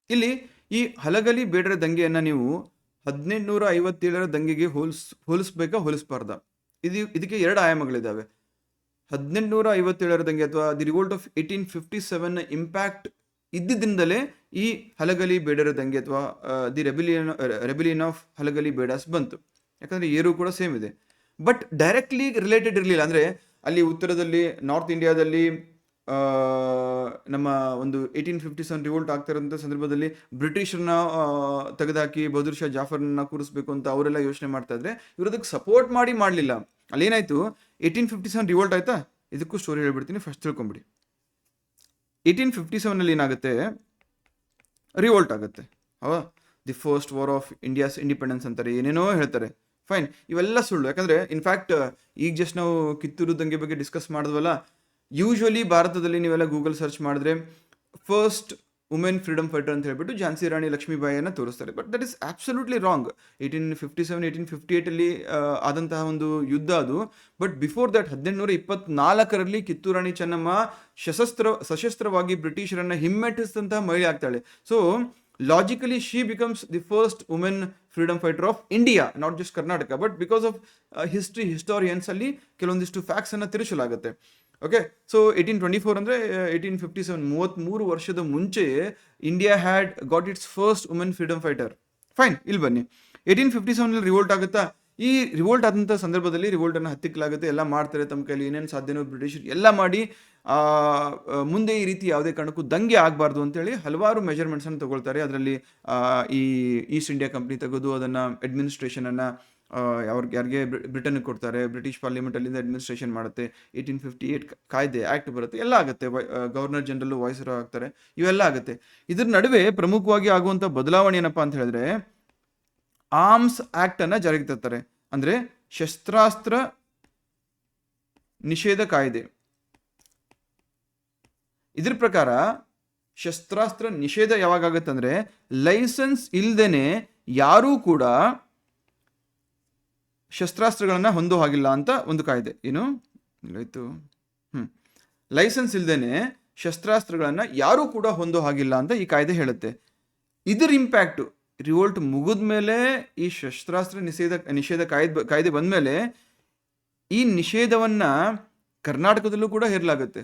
ಇಲ್ಲಿ ಈ ಹಲಗಲಿ ಬೇಡರ ದಂಗೆಯನ್ನ ನೀವು 1857 ದಂಗೆಗೆ ಹೋಲಿಸ್ಬೇಕಾ ಇದಕ್ಕೆ ಎರಡು ಆಯಾಮಗಳಿದ್ದಾವೆ. 1857 ದಂಗೆ ಅಥವಾ ದಿ ರಿವೋಲ್ಟ್ ಆಫ್ 1857 ಇಂಪ್ಯಾಕ್ಟ್ ಇದ್ದಿದ್ದರಿಂದಲೇ ಈ ಹಲಗಲಿ ಬೇಡರ ದಂಗೆ ಅಥವಾ ದಿ ರೆಬಿಲಿಯನ್ ಆಫ್ ಹಲಗಲಿ ಬೇಡಾಸ್ ಬಂತು. ಯಾಕಂದ್ರೆ ಏರು ಕೂಡ ಸೇಮ್ ಇದೆ, ಬಟ್ ಡೈರೆಕ್ಟ್ಲಿ ರಿಲೇಟೆಡ್ ಇರಲಿಲ್ಲ. ಅಂದ್ರೆ ಅಲ್ಲಿ ಉತ್ತರದಲ್ಲಿ ನಾರ್ತ್ ಇಂಡಿಯಾದಲ್ಲಿ ನಮ್ಮ ಒಂದು 1857 ರಿವೋಲ್ಟ್ ಆಗ್ತಿರೋಂಥ ಸಂದರ್ಭದಲ್ಲಿ ಬ್ರಿಟಿಷರನ್ನ ತೆಗೆದುಹಾಕಿ ಬಹದ್ದೂರ್ ಶಾ ಜಾಫರ್ನ ಕೂರಿಸ್ಬೇಕು ಅಂತ ಅವರೆಲ್ಲ ಯೋಚನೆ ಮಾಡ್ತಾ ಇದ್ರೆ, ಇವರು ಅದಕ್ಕೆ ಸಪೋರ್ಟ್ ಮಾಡಲಿಲ್ಲ. ಅಲ್ಲೇನಾಯ್ತು, 1857 ರಿವೋಲ್ಟ್ ಆಯ್ತಾ, ಇದಕ್ಕೂ ಸ್ಟೋರಿ ಹೇಳ್ಬಿಡ್ತೀನಿ, ಫಸ್ಟ್ ತಿಳ್ಕೊಂಬಿಡಿ. 1857 ಏನಾಗುತ್ತೆ, ರಿವೋಲ್ಟ್ ಆಗುತ್ತೆ. ಹೌದಾ, the first war of India's independence ಅಂತಾರೆ, ಏನೇನೋ ಹೇಳ್ತಾರೆ. ಫೈನ್, ಇವೆಲ್ಲ ಸುಳ್ಳು. ಯಾಕಂದ್ರೆ ಇನ್ಫ್ಯಾಕ್ಟ್ ಈಗ ಜಸ್ಟ್ ನಾವು ಕಿತ್ತೂರು ದಂಗೆ ಬಗ್ಗೆ ಡಿಸ್ಕಸ್ ಮಾಡಿದ್ವಲ್ಲ, ಯೂಶುವಲಿ ಭಾರತದಲ್ಲಿ ನೀವೆಲ್ಲ ಗೂಗಲ್ ಸರ್ಚ್ ಮಾಡಿದ್ರೆ ಫಸ್ಟ್ ವುಮೆನ್ ಫ್ರೀಡಮ್ ಫೈಟರ್ ಅಂತ ಹೇಳ್ಬಿಟ್ಟು ಝಾನ್ಸಿ ರಾಣಿ ಲಕ್ಷ್ಮೀಬಾಯಿಯನ್ನು ತೋರಿಸ್ತಾರೆ. But that is absolutely wrong. 1857 1858 ಆದಂತಹ ಒಂದು ಯುದ್ಧ ಅದು. But before that 1824 Kittur Rani Chennamma ಸಶಸ್ತ್ರವಾಗಿ ಬ್ರಿಟಿಷರನ್ನ ಹಿಮ್ಮೆಟ್ಟಿಸಿದಂತಹ ಮಹಿಳೆ ಆಗ್ತಾಳೆ. So logically she becomes the first women freedom fighter of India, not just Karnataka. But because of historians ಅಲ್ಲಿ ಕೆಲವೊಂದಿಷ್ಟು ಫ್ಯಾಕ್ಟ್ಸ್ ಅನ್ನ ತಿರುಚಲಾಗುತ್ತೆ. ಓಕೆ, ಸೊ 1824 ಅಂದರೆ 1857, 33 ವರ್ಷದ ಮುಂಚೆ India had got it's first women freedom fighter. Fine, ಇಲ್ಲಿ ಬನ್ನಿ. 1857 ರಿವೋಲ್ಟ್ ಆಗುತ್ತಾ? ಈ ರಿವೋಲ್ಟ್ ಆದಂಥ ಸಂದರ್ಭದಲ್ಲಿ ರಿವೋಲ್ಟನ್ನು ಹತ್ತಿಕ್ಕಲಾಗುತ್ತೆ, ಎಲ್ಲ ಮಾಡ್ತಾರೆ, ತಮ್ಮ ಕೈಲಿ ಏನೇನು ಸಾಧ್ಯನೋ ಬ್ರಿಟಿಷರು ಎಲ್ಲ ಮಾಡಿ ಮುಂದೆ ಈ ರೀತಿ ಯಾವುದೇ ಕಾರಣಕ್ಕೂ ದಂಗೆ ಆಗಬಾರ್ದು ಅಂತೇಳಿ ಹಲವಾರು ಮೆಜರ್ಮೆಂಟ್ಸನ್ನು ತಗೊಳ್ತಾರೆ. ಅದರಲ್ಲಿ ಈ ಈಸ್ಟ್ ಇಂಡಿಯಾ ಕಂಪ್ನಿ ತೆಗೆದು ಅದನ್ನು ಅಡ್ಮಿನಿಸ್ಟ್ರೇಷನನ್ನು ಯಾರಿಗೆ ಬ್ರಿಟನ್ಗೆ ಕೊಡ್ತಾರೆ, ಬ್ರಿಟಿಷ್ ಪಾರ್ಲಿಮೆಂಟ್ ಅಲ್ಲಿಂದ ಅಡ್ಮಿನಿಸ್ಟ್ರೇಷನ್ ಮಾಡುತ್ತೆ. 1858 ಕಾಯ್ದೆ ಆಕ್ಟ್ ಬರುತ್ತೆ, ಎಲ್ಲ ಆಗುತ್ತೆ. ಗವರ್ನರ್ ಜನರಲ್ ವಾಯ್ಸರು ಆಗ್ತಾರೆ, ಇವೆಲ್ಲ ಆಗುತ್ತೆ. ಇದ್ರ ನಡುವೆ ಪ್ರಮುಖವಾಗಿ ಆಗುವಂಥ ಬದಲಾವಣೆ ಏನಪ್ಪಾ ಅಂತ ಹೇಳಿದ್ರೆ, ಆರ್ಮ್ಸ್ ಆಕ್ಟ್ ಅನ್ನ ಜಾರಿಗೆ ತರ್ತಾರೆ. ಅಂದ್ರೆ ಶಸ್ತ್ರಾಸ್ತ್ರ ನಿಷೇಧ ಕಾಯ್ದೆ. ಇದ್ರ ಪ್ರಕಾರ ಶಸ್ತ್ರಾಸ್ತ್ರ ನಿಷೇಧ ಯಾವಾಗ ಆಗುತ್ತಂದ್ರೆ, ಲೈಸೆನ್ಸ್ ಇಲ್ದೇನೆ ಯಾರೂ ಕೂಡ ಶಸ್ತ್ರಾಸ್ತ್ರಗಳನ್ನ ಹೊಂದೋ ಹಾಗಿಲ್ಲ ಅಂತ ಒಂದು ಕಾಯ್ದೆ. ಏನು ಇಲ್ಲಾಯ್ತು, ಲೈಸೆನ್ಸ್ ಇಲ್ದೇನೆ ಶಸ್ತ್ರಾಸ್ತ್ರಗಳನ್ನ ಯಾರೂ ಕೂಡ ಹೊಂದೋ ಹಾಗಿಲ್ಲ ಅಂತ ಈ ಕಾಯ್ದೆ ಹೇಳುತ್ತೆ. ಇದರ ಇಂಪ್ಯಾಕ್ಟ್ ರಿವೋಲ್ಟ್ ಮುಗಿದ ಮೇಲೆ ಈ ಶಸ್ತ್ರಾಸ್ತ್ರ ನಿಷೇಧ ಕಾಯ್ದೆ ಬಂದ ಮೇಲೆ ಈ ನಿಷೇಧವನ್ನ ಕರ್ನಾಟಕದಲ್ಲೂ ಕೂಡ ಹೇರಲಾಗುತ್ತೆ.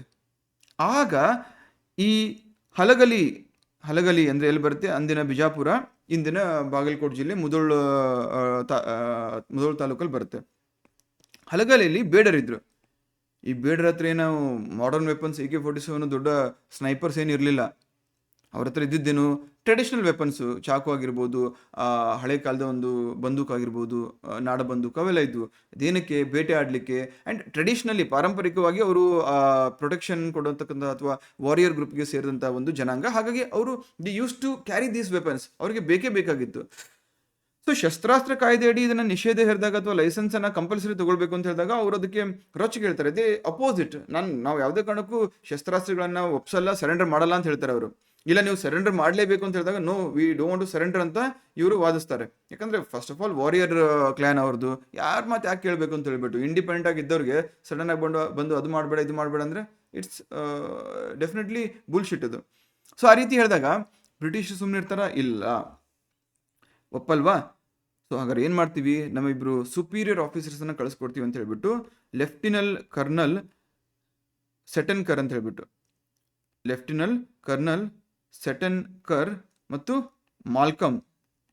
ಆಗ ಈ ಹಲಗಲಿ ಅಂದ್ರೆ ಎಲ್ಲಿ ಬರುತ್ತೆ, ಅಂದಿನ ಬಿಜಾಪುರ, ಇಂದಿನ ಬಾಗಲಕೋಟೆ ಜಿಲ್ಲೆ ಮುಧೋಳ್ ತಾಲೂಕಲ್ಲಿ ಬರುತ್ತೆ. ಹಲಗಲಿಯಲ್ಲಿ ಬೇಡರಿದ್ರು. ಈ ಬೇಡರ ಹತ್ರ ಏನೋ ಮಾಡರ್ನ್ ವೆಪನ್ಸ್ AK-47 ದೊಡ್ಡ ಸ್ನೈಪರ್ಸ್ ಏನು ಇರಲಿಲ್ಲ. ಅವ್ರ ಹತ್ರ ಇದ್ದಿದ್ದೇನು ಟ್ರೆಡಿಷನಲ್ ವೆಪನ್ಸು, ಚಾಕು ಆಗಿರ್ಬೋದು, ಹಳೆ ಕಾಲದ ಒಂದು ಬಂದೂಕು ಆಗಿರ್ಬೋದು, ನಾಡ ಬಂದೂಕು, ಅವೆಲ್ಲ ಇದ್ವು. ಅದೇನಕ್ಕೆ, ಬೇಟೆ ಆಡಲಿಕ್ಕೆ. ಆ್ಯಂಡ್ ಟ್ರೆಡಿಷನಲಿ ಪಾರಂಪರಿಕವಾಗಿ ಅವರು ಪ್ರೊಟೆಕ್ಷನ್ ಕೊಡುವಂತಕ್ಕಂಥ ಅಥವಾ ವಾರಿಯರ್ ಗ್ರೂಪ್ಗೆ ಸೇರಿದಂಥ ಒಂದು ಜನಾಂಗ. ಹಾಗಾಗಿ ಅವರು they use to carry these weapons, ಅವರಿಗೆ ಬೇಕೇ ಬೇಕಾಗಿತ್ತು. ಸೊ ಶಸ್ತ್ರಾಸ್ತ್ರ ಕಾಯ್ದೆ ಅಡಿ ಇದನ್ನ ನಿಷೇಧ ಹೇಳಿದಾಗ ಅಥವಾ ಲೈಸೆನ್ಸ್ ಅನ್ನ ಕಂಪಲ್ಸರಿ ತಗೊಳ್ಬೇಕು ಅಂತ ಹೇಳಿದಾಗ ಅವರು ಅದಕ್ಕೆ ರೊಚ್ಚಿಗೆ ಹೇಳ್ತಾರೆ. ಅದೇ ಅಪೋಸಿಟ್, ನಾವು ಯಾವುದೇ ಕಾರಣಕ್ಕೂ ಶಸ್ತ್ರಾಸ್ತ್ರಗಳನ್ನ ಒಪ್ಸಲ್ಲ, ಸರೆಂಡರ್ ಮಾಡಲ್ಲ ಅಂತ ಹೇಳ್ತಾರೆ ಅವರು. ಇಲ್ಲ, ನೀವು ಸರೆಂಡರ್ ಮಾಡಲೇಬೇಕು ಅಂತ ಹೇಳಿದಾಗ no, we don't to surrender ಅಂತ ಇವರು ವಾದಿಸ್ತಾರೆ. ಯಾಕಂದ್ರೆ first of all warrior clan ಅವ್ರದ್ದು, ಯಾರು ಮಾತು ಯಾಕೆ ಕೇಳಬೇಕು ಅಂತ ಹೇಳ್ಬಿಟ್ಟು ಇಂಡಿಪೆಂಡೆಂಟ್ ಆಗಿದ್ದವ್ರಿಗೆ ಸಡನ್ ಆಗಿ ಬಂದು ಅದು ಮಾಡಬೇಡ ಇದು ಮಾಡಬೇಡ ಅಂದ್ರೆ ಇಟ್ಸ್ ಡೆಫಿನೆಟ್ಲಿ ಬುಲ್ಶಿಟ್ ಅದು. ಸೊ ಆ ರೀತಿ ಹೇಳಿದಾಗ ಬ್ರಿಟಿಷ್ ಸುಮ್ಮನೆ ಇರ್ತಾರ? ಇಲ್ಲ, ಒಪ್ಪಲ್ವಾ? ಸೊ ಹಾಗಾದ್ರೆ ಏನು ಮಾಡ್ತೀವಿ, ನಮ್ಮಿಬ್ರು ಸುಪೀರಿಯರ್ ಆಫೀಸರ್ಸನ್ನು ಕಳಿಸ್ಕೊಡ್ತೀವಿ ಅಂತ ಹೇಳ್ಬಿಟ್ಟು ಲೆಫ್ಟಿನಲ್ ಕರ್ನಲ್ ಸೆಟನ್ಕರ್ ಅಂತ ಹೇಳ್ಬಿಟ್ಟು, ಲೆಫ್ಟಿನಲ್ ಕರ್ನಲ್ ಸೆಟನ್ಕರ್ ಮತ್ತು ಮಾಲ್ಕಮ್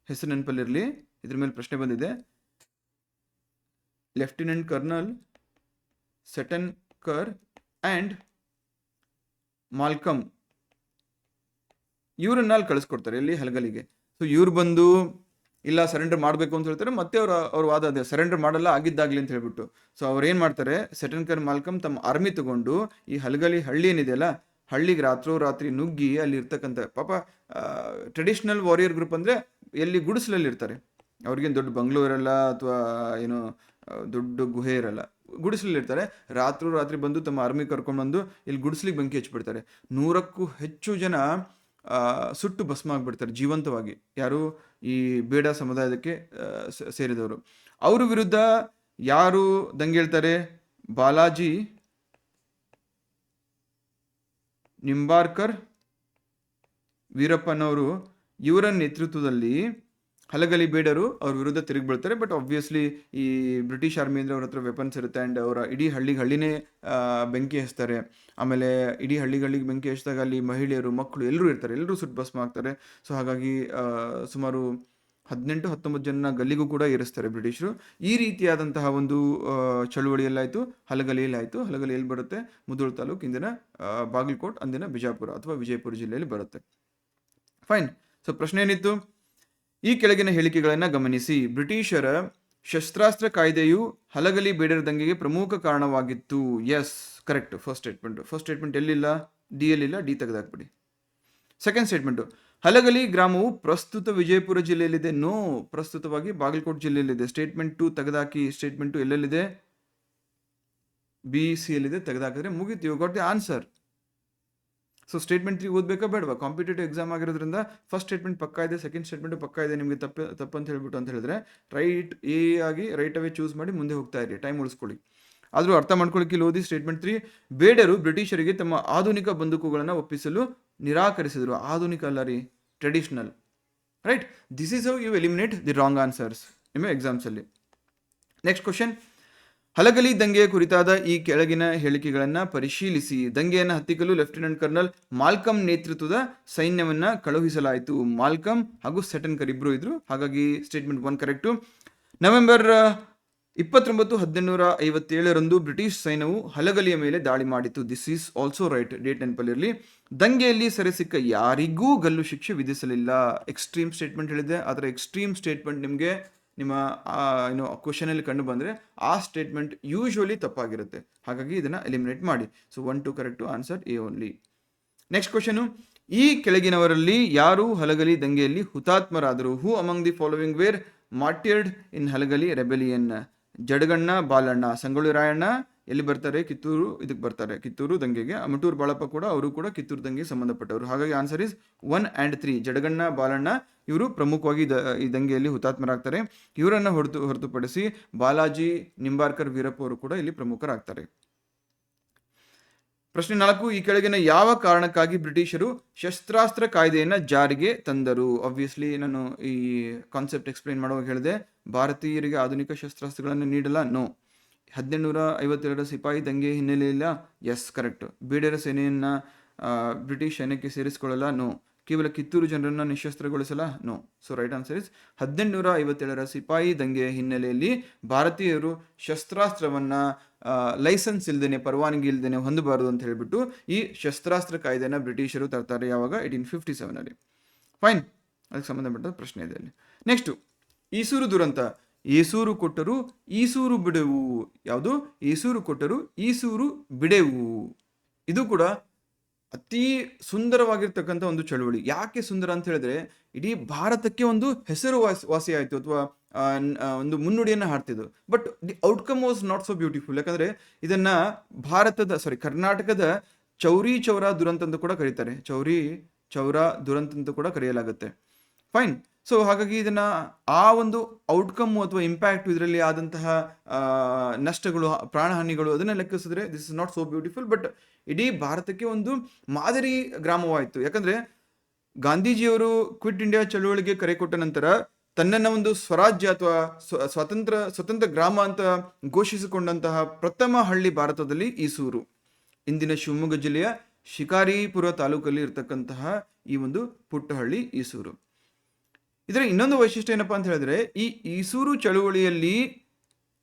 ಹೆಸರು ನೆನಪಲ್ಲಿರಲಿ, ಇದ್ರ ಮೇಲೆ ಪ್ರಶ್ನೆ ಬಂದಿದೆ. ಲೆಫ್ಟಿನೆಂಟ್ ಕರ್ನಲ್ ಸೆಟನ್ಕರ್ ಆ್ಯಂಡ್ ಮಾಲ್ಕಮ್ ಇವರನ್ನ ಅಲ್ಲಿ ಕಳಿಸ್ಕೊಡ್ತಾರೆ, ಎಲ್ಲಿ, ಹಲಗಲಿಗೆ. ಸೊ ಇವ್ರು ಬಂದು ಇಲ್ಲ ಸರೆಂಡರ್ ಮಾಡಬೇಕು ಅಂತ ಹೇಳ್ತಾರೆ. ಮತ್ತೆ ಅವ್ರ ವಾದ ಅದೇ, ಸರೆಂಡರ್ ಮಾಡಲ್ಲ ಆಗಿದ್ದಾಗಲಿ ಅಂತ ಹೇಳ್ಬಿಟ್ಟು. ಸೊ ಅವ್ರು ಏನು ಮಾಡ್ತಾರೆ, ಸೆಟನ್ಕರ್ ಮಾಲ್ಕಮ್ ತಮ್ಮ ಆರ್ಮಿ ತಗೊಂಡು ಈ ಹಲಗಲಿ ಹಳ್ಳಿ ಏನಿದೆಯಲ್ಲ, ಹಳ್ಳಿಗೆ ರಾತ್ರಿ ನುಗ್ಗಿ ಅಲ್ಲಿ ಇರ್ತಕ್ಕಂಥ ಪಾಪ ಟ್ರೆಡಿಷನಲ್ ವಾರಿಯರ್ ಗ್ರೂಪ್ ಅಂದರೆ ಎಲ್ಲಿ ಗುಡಿಸಲಲ್ಲಿ ಇರ್ತಾರೆ. ಅವ್ರಿಗೇನು ದೊಡ್ಡ ಬಂಗ್ಲೋ ಇರಲ್ಲ ಅಥವಾ ಏನು ದೊಡ್ಡ ಗುಹೆ ಇರಲ್ಲ, ಗುಡಿಸಲಲ್ಲಿ ಇರ್ತಾರೆ. ರಾತ್ರಿ ಬಂದು ತಮ್ಮ ಆರ್ಮಿ ಕರ್ಕೊಂಡ್ಬಂದು ಇಲ್ಲಿ ಗುಡಿಸ್ಲಿಕ್ಕೆ ಬೆಂಕಿ ಹಚ್ಚಿಬಿಡ್ತಾರೆ. 100ಕ್ಕೂ ಹೆಚ್ಚು ಜನ ಸುಟ್ಟು ಭಸ್ಮ ಆಗಿಬಿಡ್ತಾರೆ ಜೀವಂತವಾಗಿ. ಯಾರು? ಈ ಬೇಡ ಸಮುದಾಯಕ್ಕೆ ಸೇರಿದವರು. ಅವ್ರ ವಿರುದ್ಧ ಯಾರು ದಂಗೆ ಹೇಳ್ತಾರೆ? ಬಾಲಾಜಿ ನಿಂಬಾರ್ಕರ್ ವೀರಪ್ಪನವರು ಇವರ ನೇತೃತ್ವದಲ್ಲಿ ಹಲಗಲಿ ಬೇಡರು ಅವ್ರ ವಿರುದ್ಧ ತಿರುಗಿ ಬೀಳ್ತಾರೆ. ಬಟ್ ಆಬ್ವಿಯಸ್ಲಿ ಈ ಬ್ರಿಟಿಷ್ ಆರ್ಮಿ ಅಂದರೆ ಅವ್ರ ಹತ್ರ ವೆಪನ್ಸ್ ಇರುತ್ತೆ ಆ್ಯಂಡ್ ಅವರ ಇಡೀ ಹಳ್ಳಿನೇ ಬೆಂಕಿ ಹಚ್ತಾರೆ. ಆಮೇಲೆ ಇಡೀ ಹಳ್ಳಿಗೆ ಬೆಂಕಿ ಹಚ್ಚಿದಾಗ ಅಲ್ಲಿ ಮಹಿಳೆಯರು, ಮಕ್ಕಳು ಎಲ್ಲರೂ ಇರ್ತಾರೆ, ಎಲ್ಲರೂ ಸುಟ್ಟು ಭಸ್ಮ ಆಗ್ತಾರೆ. ಸೊ ಹಾಗಾಗಿ ಸುಮಾರು 18-19 ಜನ ಗಲ್ಲಿಗೂ ಕೂಡ ಏರಿಸ್ತಾರೆ ಬ್ರಿಟಿಷರು. ಈ ರೀತಿಯಾದಂತಹ ಒಂದು ಚಳುವಳಿಯಲ್ಲಾಯಿತು, ಹಲಗಲಿಯಲ್ಲಾಯಿತು. ಹಲಗಲಿ ಎಲ್ಲಿ ಬರುತ್ತೆ? ಮುಧೋಳ್ ತಾಲೂಕು, ಇಂದಿನ ಬಾಗಲಕೋಟ್, ಅಂದಿನ ಬಿಜಾಪುರ ಅಥವಾ ವಿಜಯಪುರ ಜಿಲ್ಲೆಯಲ್ಲಿ ಬರುತ್ತೆ. ಫೈನ್. ಸೊ ಪ್ರಶ್ನೆ ಏನಿತ್ತು? ಈ ಕೆಳಗಿನ ಹೇಳಿಕೆಗಳನ್ನು ಗಮನಿಸಿ. ಬ್ರಿಟಿಷರ ಶಸ್ತ್ರಾಸ್ತ್ರ ಕಾಯ್ದೆಯು ಹಲಗಲಿ ಬೇಡರ ದಂಗೆಗೆ ಪ್ರಮುಖ ಕಾರಣವಾಗಿತ್ತು. Yes, correct. ಫಸ್ಟ್ ಸ್ಟೇಟ್ಮೆಂಟ್ ಎಲ್ಲಿಲ್ಲ? ಡಿ ಯಲ್ಲಿಲ್ಲ, ಡಿ ತೆಗೆದಾಕ್ಬಿಡಿ. ಸೆಕೆಂಡ್ ಸ್ಟೇಟ್ಮೆಂಟು, ಹಲಗಲಿ ಗ್ರಾಮವು ಪ್ರಸ್ತುತ ವಿಜಯಪುರ ಜಿಲ್ಲೆಯಲ್ಲಿದೆ. ನೋ, ಪ್ರಸ್ತುತವಾಗಿ ಬಾಗಲಕೋಟ್ ಜಿಲ್ಲೆಯಲ್ಲಿದೆ. ಸ್ಟೇಟ್ಮೆಂಟ್ 2 ತೆಗೆದಾಕಿ. ಸ್ಟೇಟ್ಮೆಂಟ್ 2 ಎಲ್ಲೆಲ್ಲಿದೆ? ಬಿ ಸಿ ಯಲ್ಲಿದೆ. ತೆಗೆದಾಕಿದ್ರೆ ಮುಗೀತು, you got the answer. So statement 3 ಓದಬೇಕಾ ಬೇಡವಾ? ಕಾಂಪಿಟೇಟಿವ್ ಎಕ್ಸಾಮ್ ಆಗಿರೋದ್ರಿಂದ ಫಸ್ಟ್ ಸ್ಟೇಟ್ಮೆಂಟ್ ಪಕ್ಕ ಇದೆ, ಸೆಕೆಂಡ್ ಸ್ಟೇಟ್ಮೆಂಟ್ ಪಕ್ಕ ಇದೆ. ನಿಮಗೆ ತಪ್ಪು ಅಂತ ಹೇಳ್ಬಿಟ್ಟು ಅಂತ ಹೇಳಿದ್ರೆ ರೈಟ್ ಅವೇ ಚೂಸ್ ಮಾಡಿ ಮುಂದೆ ಹೋಗ್ತಾ ಇರಿ, ಟೈಮ್ ಉಳಿಸ್ಕೊಳ್ಳಿ. ಆದರೂ ಅರ್ಥ ಮಾಡ್ಕೊಳ್ಳಿಕ್ಕೆ ಇಲ್ಲಿ ಓದಿ. ಸ್ಟೇಟ್ಮೆಂಟ್ 3, ಬೇಡರು ಬ್ರಿಟಿಷರಿಗೆ ತಮ್ಮ ಆಧುನಿಕ ಬಂದೂಕುಗಳನ್ನು ಒಪ್ಪಿಸಲು ನಿರಾಕರಿಸಿದರು. ಆಧುನಿಕ ಅಲ್ಲ ರೀ, traditional. Right, this is how you eliminate the wrong answers ನಿಮ್ಮ ಎಕ್ಸಾಮ್ಸಲ್ಲಿ. ನೆಕ್ಸ್ಟ್ ಕ್ವಶನ್, ಹಲಗಲಿ ದಂಗೆಯ ಕುರಿತಾದ ಈ ಕೆಳಗಿನ ಹೇಳಿಕೆಗಳನ್ನು ಪರಿಶೀಲಿಸಿ. ದಂಗೆಯನ್ನು ಹತ್ತಿಕ್ಕಲು ಲೆಫ್ಟಿನೆಂಟ್ ಕರ್ನಲ್ ಮಾಲ್ಕಮ್ ನೇತೃತ್ವದ ಸೈನ್ಯವನ್ನು ಕಳುಹಿಸಲಾಯಿತು. ಮಾಲ್ಕಮ್ ಹಾಗೂ ಸೆಟನ್ಕರ್ ಇಬ್ಬರು ಇದ್ರು, ಹಾಗಾಗಿ ಸ್ಟೇಟ್ಮೆಂಟ್ 1 ಕರೆಕ್ಟು. ನವೆಂಬರ್ 29, 1857 ಬ್ರಿಟಿಷ್ ಸೈನ್ಯವು ಹಲಗಲಿಯ ಮೇಲೆ ದಾಳಿ ಮಾಡಿತು. This is also right, date ನೆನಪಲ್ಲಿರಲಿ. ದಂಗೆಯಲ್ಲಿ ಸೆರೆಸಿಕ್ಕ ಯಾರಿಗೂ ಗಲ್ಲು ಶಿಕ್ಷೆ ವಿಧಿಸಲಿಲ್ಲ. ಎಕ್ಸ್ಟ್ರೀಮ್ ಸ್ಟೇಟ್ಮೆಂಟ್ ಹೇಳಿದೆ, ಆದರೆ ಎಕ್ಸ್ಟ್ರೀಮ್ ಸ್ಟೇಟ್ಮೆಂಟ್ ನಿಮಗೆ ನಿಮ್ಮ ಕ್ವಶನಲ್ಲಿ ಕಂಡು ಬಂದರೆ ಆ ಸ್ಟೇಟ್ಮೆಂಟ್ ಯೂಶ್ವಲಿ ತಪ್ಪಾಗಿರುತ್ತೆ. ಹಾಗಾಗಿ ಇದನ್ನು ಎಲಿಮಿನೇಟ್ ಮಾಡಿ. So 1, 2 correct, answer A only. Next question, ಈ ಕೆಳಗಿನವರಲ್ಲಿ ಯಾರು ಹಲಗಲಿ ದಂಗೆಯಲ್ಲಿ ಹುತಾತ್ಮರಾದರು? Who among the following were martyred in Halagali rebellion? Jadaganna Balanna. Sangolli Rayanna ಎಲ್ಲಿ ಬರ್ತಾರೆ? ಕಿತ್ತೂರು ಇದಕ್ಕೆ ಬರ್ತಾರೆ, ಕಿತ್ತೂರು ದಂಗೆಗೆ. ಅಮಟೂರು ಬಾಳಪ್ಪ ಕೂಡ, ಅವರು ಕೂಡ ಕಿತ್ತೂರು ದಂಗೆಗೆ ಸಂಬಂಧಪಟ್ಟವರು. ಹಾಗಾಗಿ ಆನ್ಸರ್ ಇಸ್ 1 and 3. ಜಡಗಣ್ಣ ಬಾಲಣ್ಣ ಇವರು ಪ್ರಮುಖವಾಗಿ ಈ ದಂಗೆಯಲ್ಲಿ ಹುತಾತ್ಮರಾಗ್ತಾರೆ. ಇವರನ್ನು ಹೊರತುಪಡಿಸಿ ಬಾಲಾಜಿ ನಿಂಬಾರ್ಕರ್ ವೀರಪ್ಪ ಅವರು ಕೂಡ ಇಲ್ಲಿ ಪ್ರಮುಖರಾಗ್ತಾರೆ. ಪ್ರಶ್ನೆ 4, ಈ ಕೆಳಗಿನ ಯಾವ ಕಾರಣಕ್ಕಾಗಿ ಬ್ರಿಟಿಷರು ಶಸ್ತ್ರಾಸ್ತ್ರ ಕಾಯ್ದೆಯನ್ನು ಜಾರಿಗೆ ತಂದರು? ಆಬ್ವಿಯಸ್ಲಿ ನಾನು ಈ ಕಾನ್ಸೆಪ್ಟ್ ಎಕ್ಸ್ಪ್ಲೈನ್ ಮಾಡುವಾಗ ಹೇಳಿದೆ, ಭಾರತೀಯರಿಗೆ ಆಧುನಿಕ ಶಸ್ತ್ರಾಸ್ತ್ರಗಳನ್ನು ನೀಡಲ್ಲ. ನೋ. 1852 ಸಿಪಾಯಿ ದಂಗೆ ಹಿನ್ನೆಲೆಯಿಲ್ಲ. S, correct. ಬೇಡರ ಸೇನೆಯನ್ನು ಬ್ರಿಟಿಷ್ ಸೈನ್ಯಕ್ಕೆ ಸೇರಿಸಿಕೊಳ್ಳಲ್ಲ. ನೋ. ಕೇವಲ ಕಿತ್ತೂರು ಜನರನ್ನು ನಿಶಸ್ತ್ರಗೊಳಿಸಲ್ಲ. No. So right answer is 1857 ಸಿಪಾಯಿ ದಂಗೆಯ ಹಿನ್ನೆಲೆಯಲ್ಲಿ ಭಾರತೀಯರು ಶಸ್ತ್ರಾಸ್ತ್ರವನ್ನು ಲೈಸೆನ್ಸ್ ಇಲ್ದೇನೆ, ಪರವಾನಗಿ ಇಲ್ದೇನೆ ಹೊಂದಬಾರದು ಅಂತ ಹೇಳಿಬಿಟ್ಟು ಈ ಶಸ್ತ್ರಾಸ್ತ್ರ ಕಾಯ್ದೆನ ಬ್ರಿಟಿಷರು ತರ್ತಾರೆ. ಯಾವಾಗ? 1857. ಫೈನ್, ಅದಕ್ಕೆ ಸಂಬಂಧಪಟ್ಟ ಪ್ರಶ್ನೆ ಇದೆ ಅಲ್ಲಿ. ನೆಕ್ಸ್ಟು, ಈಸೂರು ದುರಂತ. ಏಸೂರು ಕೊಟ್ಟರು ಈಸೂರು ಬಿಡೆವು. ಯಾವುದು? ಏಸೂರು ಕೊಟ್ಟರು ಈಸೂರು ಬಿಡೆವು. ಇದು ಕೂಡ ಅತಿ ಸುಂದರವಾಗಿರ್ತಕ್ಕಂಥ ಒಂದು ಚಳುವಳಿ. ಯಾಕೆ ಸುಂದರ ಅಂತ ಹೇಳಿದ್ರೆ, ಇಡೀ ಭಾರತಕ್ಕೆ ಒಂದು ಹೆಸರು ವಾಸಿ ಆಯಿತು, ಅಥವಾ ಒಂದು ಮುನ್ನುಡಿಯನ್ನು ಹಾಡ್ತಿದ್ದು. But the outcome was not so beautiful. ಯಾಕಂದರೆ ಇದನ್ನು ಕರ್ನಾಟಕದ ಚೌರಿ ಚೌರ ದುರಂತ ಅಂತ ಕೂಡ ಕರೀತಾರೆ. ಚೌರಿ ಚೌರ ದುರಂತ ಅಂತ ಕೂಡ ಕರೆಯಲಾಗುತ್ತೆ. ಫೈನ್. ಸೊ ಹಾಗಾಗಿ ಇದನ್ನು ಆ ಒಂದು ಔಟ್ಕಮ್ಮು ಅಥವಾ ಇಂಪ್ಯಾಕ್ಟ್, ಇದರಲ್ಲಿ ಆದಂತಹ ನಷ್ಟಗಳು, ಪ್ರಾಣಹಾನಿಗಳು, ಅದನ್ನು ಲೆಕ್ಕಿಸಿದ್ರೆ this is not so beautiful. But ಇಡೀ ಭಾರತಕ್ಕೆ ಒಂದು ಮಾದರಿ ಗ್ರಾಮವಾಯಿತು. ಯಾಕಂದರೆ ಗಾಂಧೀಜಿಯವರು ಕ್ವಿಟ್ ಇಂಡಿಯಾ ಚಳುವಳಿಗೆ ಕರೆ ಕೊಟ್ಟ ನಂತರ ತನ್ನನ್ನು ಒಂದು ಸ್ವರಾಜ್ಯ ಅಥವಾ ಸ್ವತಂತ್ರ ಗ್ರಾಮ ಅಂತ ಘೋಷಿಸಿಕೊಂಡಂತಹ ಪ್ರಥಮ ಹಳ್ಳಿ ಭಾರತದಲ್ಲಿ ಈಸೂರು. ಇಂದಿನ ಶಿವಮೊಗ್ಗ ಜಿಲ್ಲೆಯ ಶಿಕಾರಿಪುರ ತಾಲೂಕಲ್ಲಿ ಇರತಕ್ಕಂತಹ ಈ ಒಂದು ಪುಟ್ಟ ಹಳ್ಳಿ ಈಸೂರು. ಇದರ ಇನ್ನೊಂದು ವೈಶಿಷ್ಟ್ಯ ಏನಪ್ಪಾ ಅಂತ ಹೇಳಿದ್ರೆ, ಈ ಈಸೂರು ಚಳುವಳಿಯಲ್ಲಿ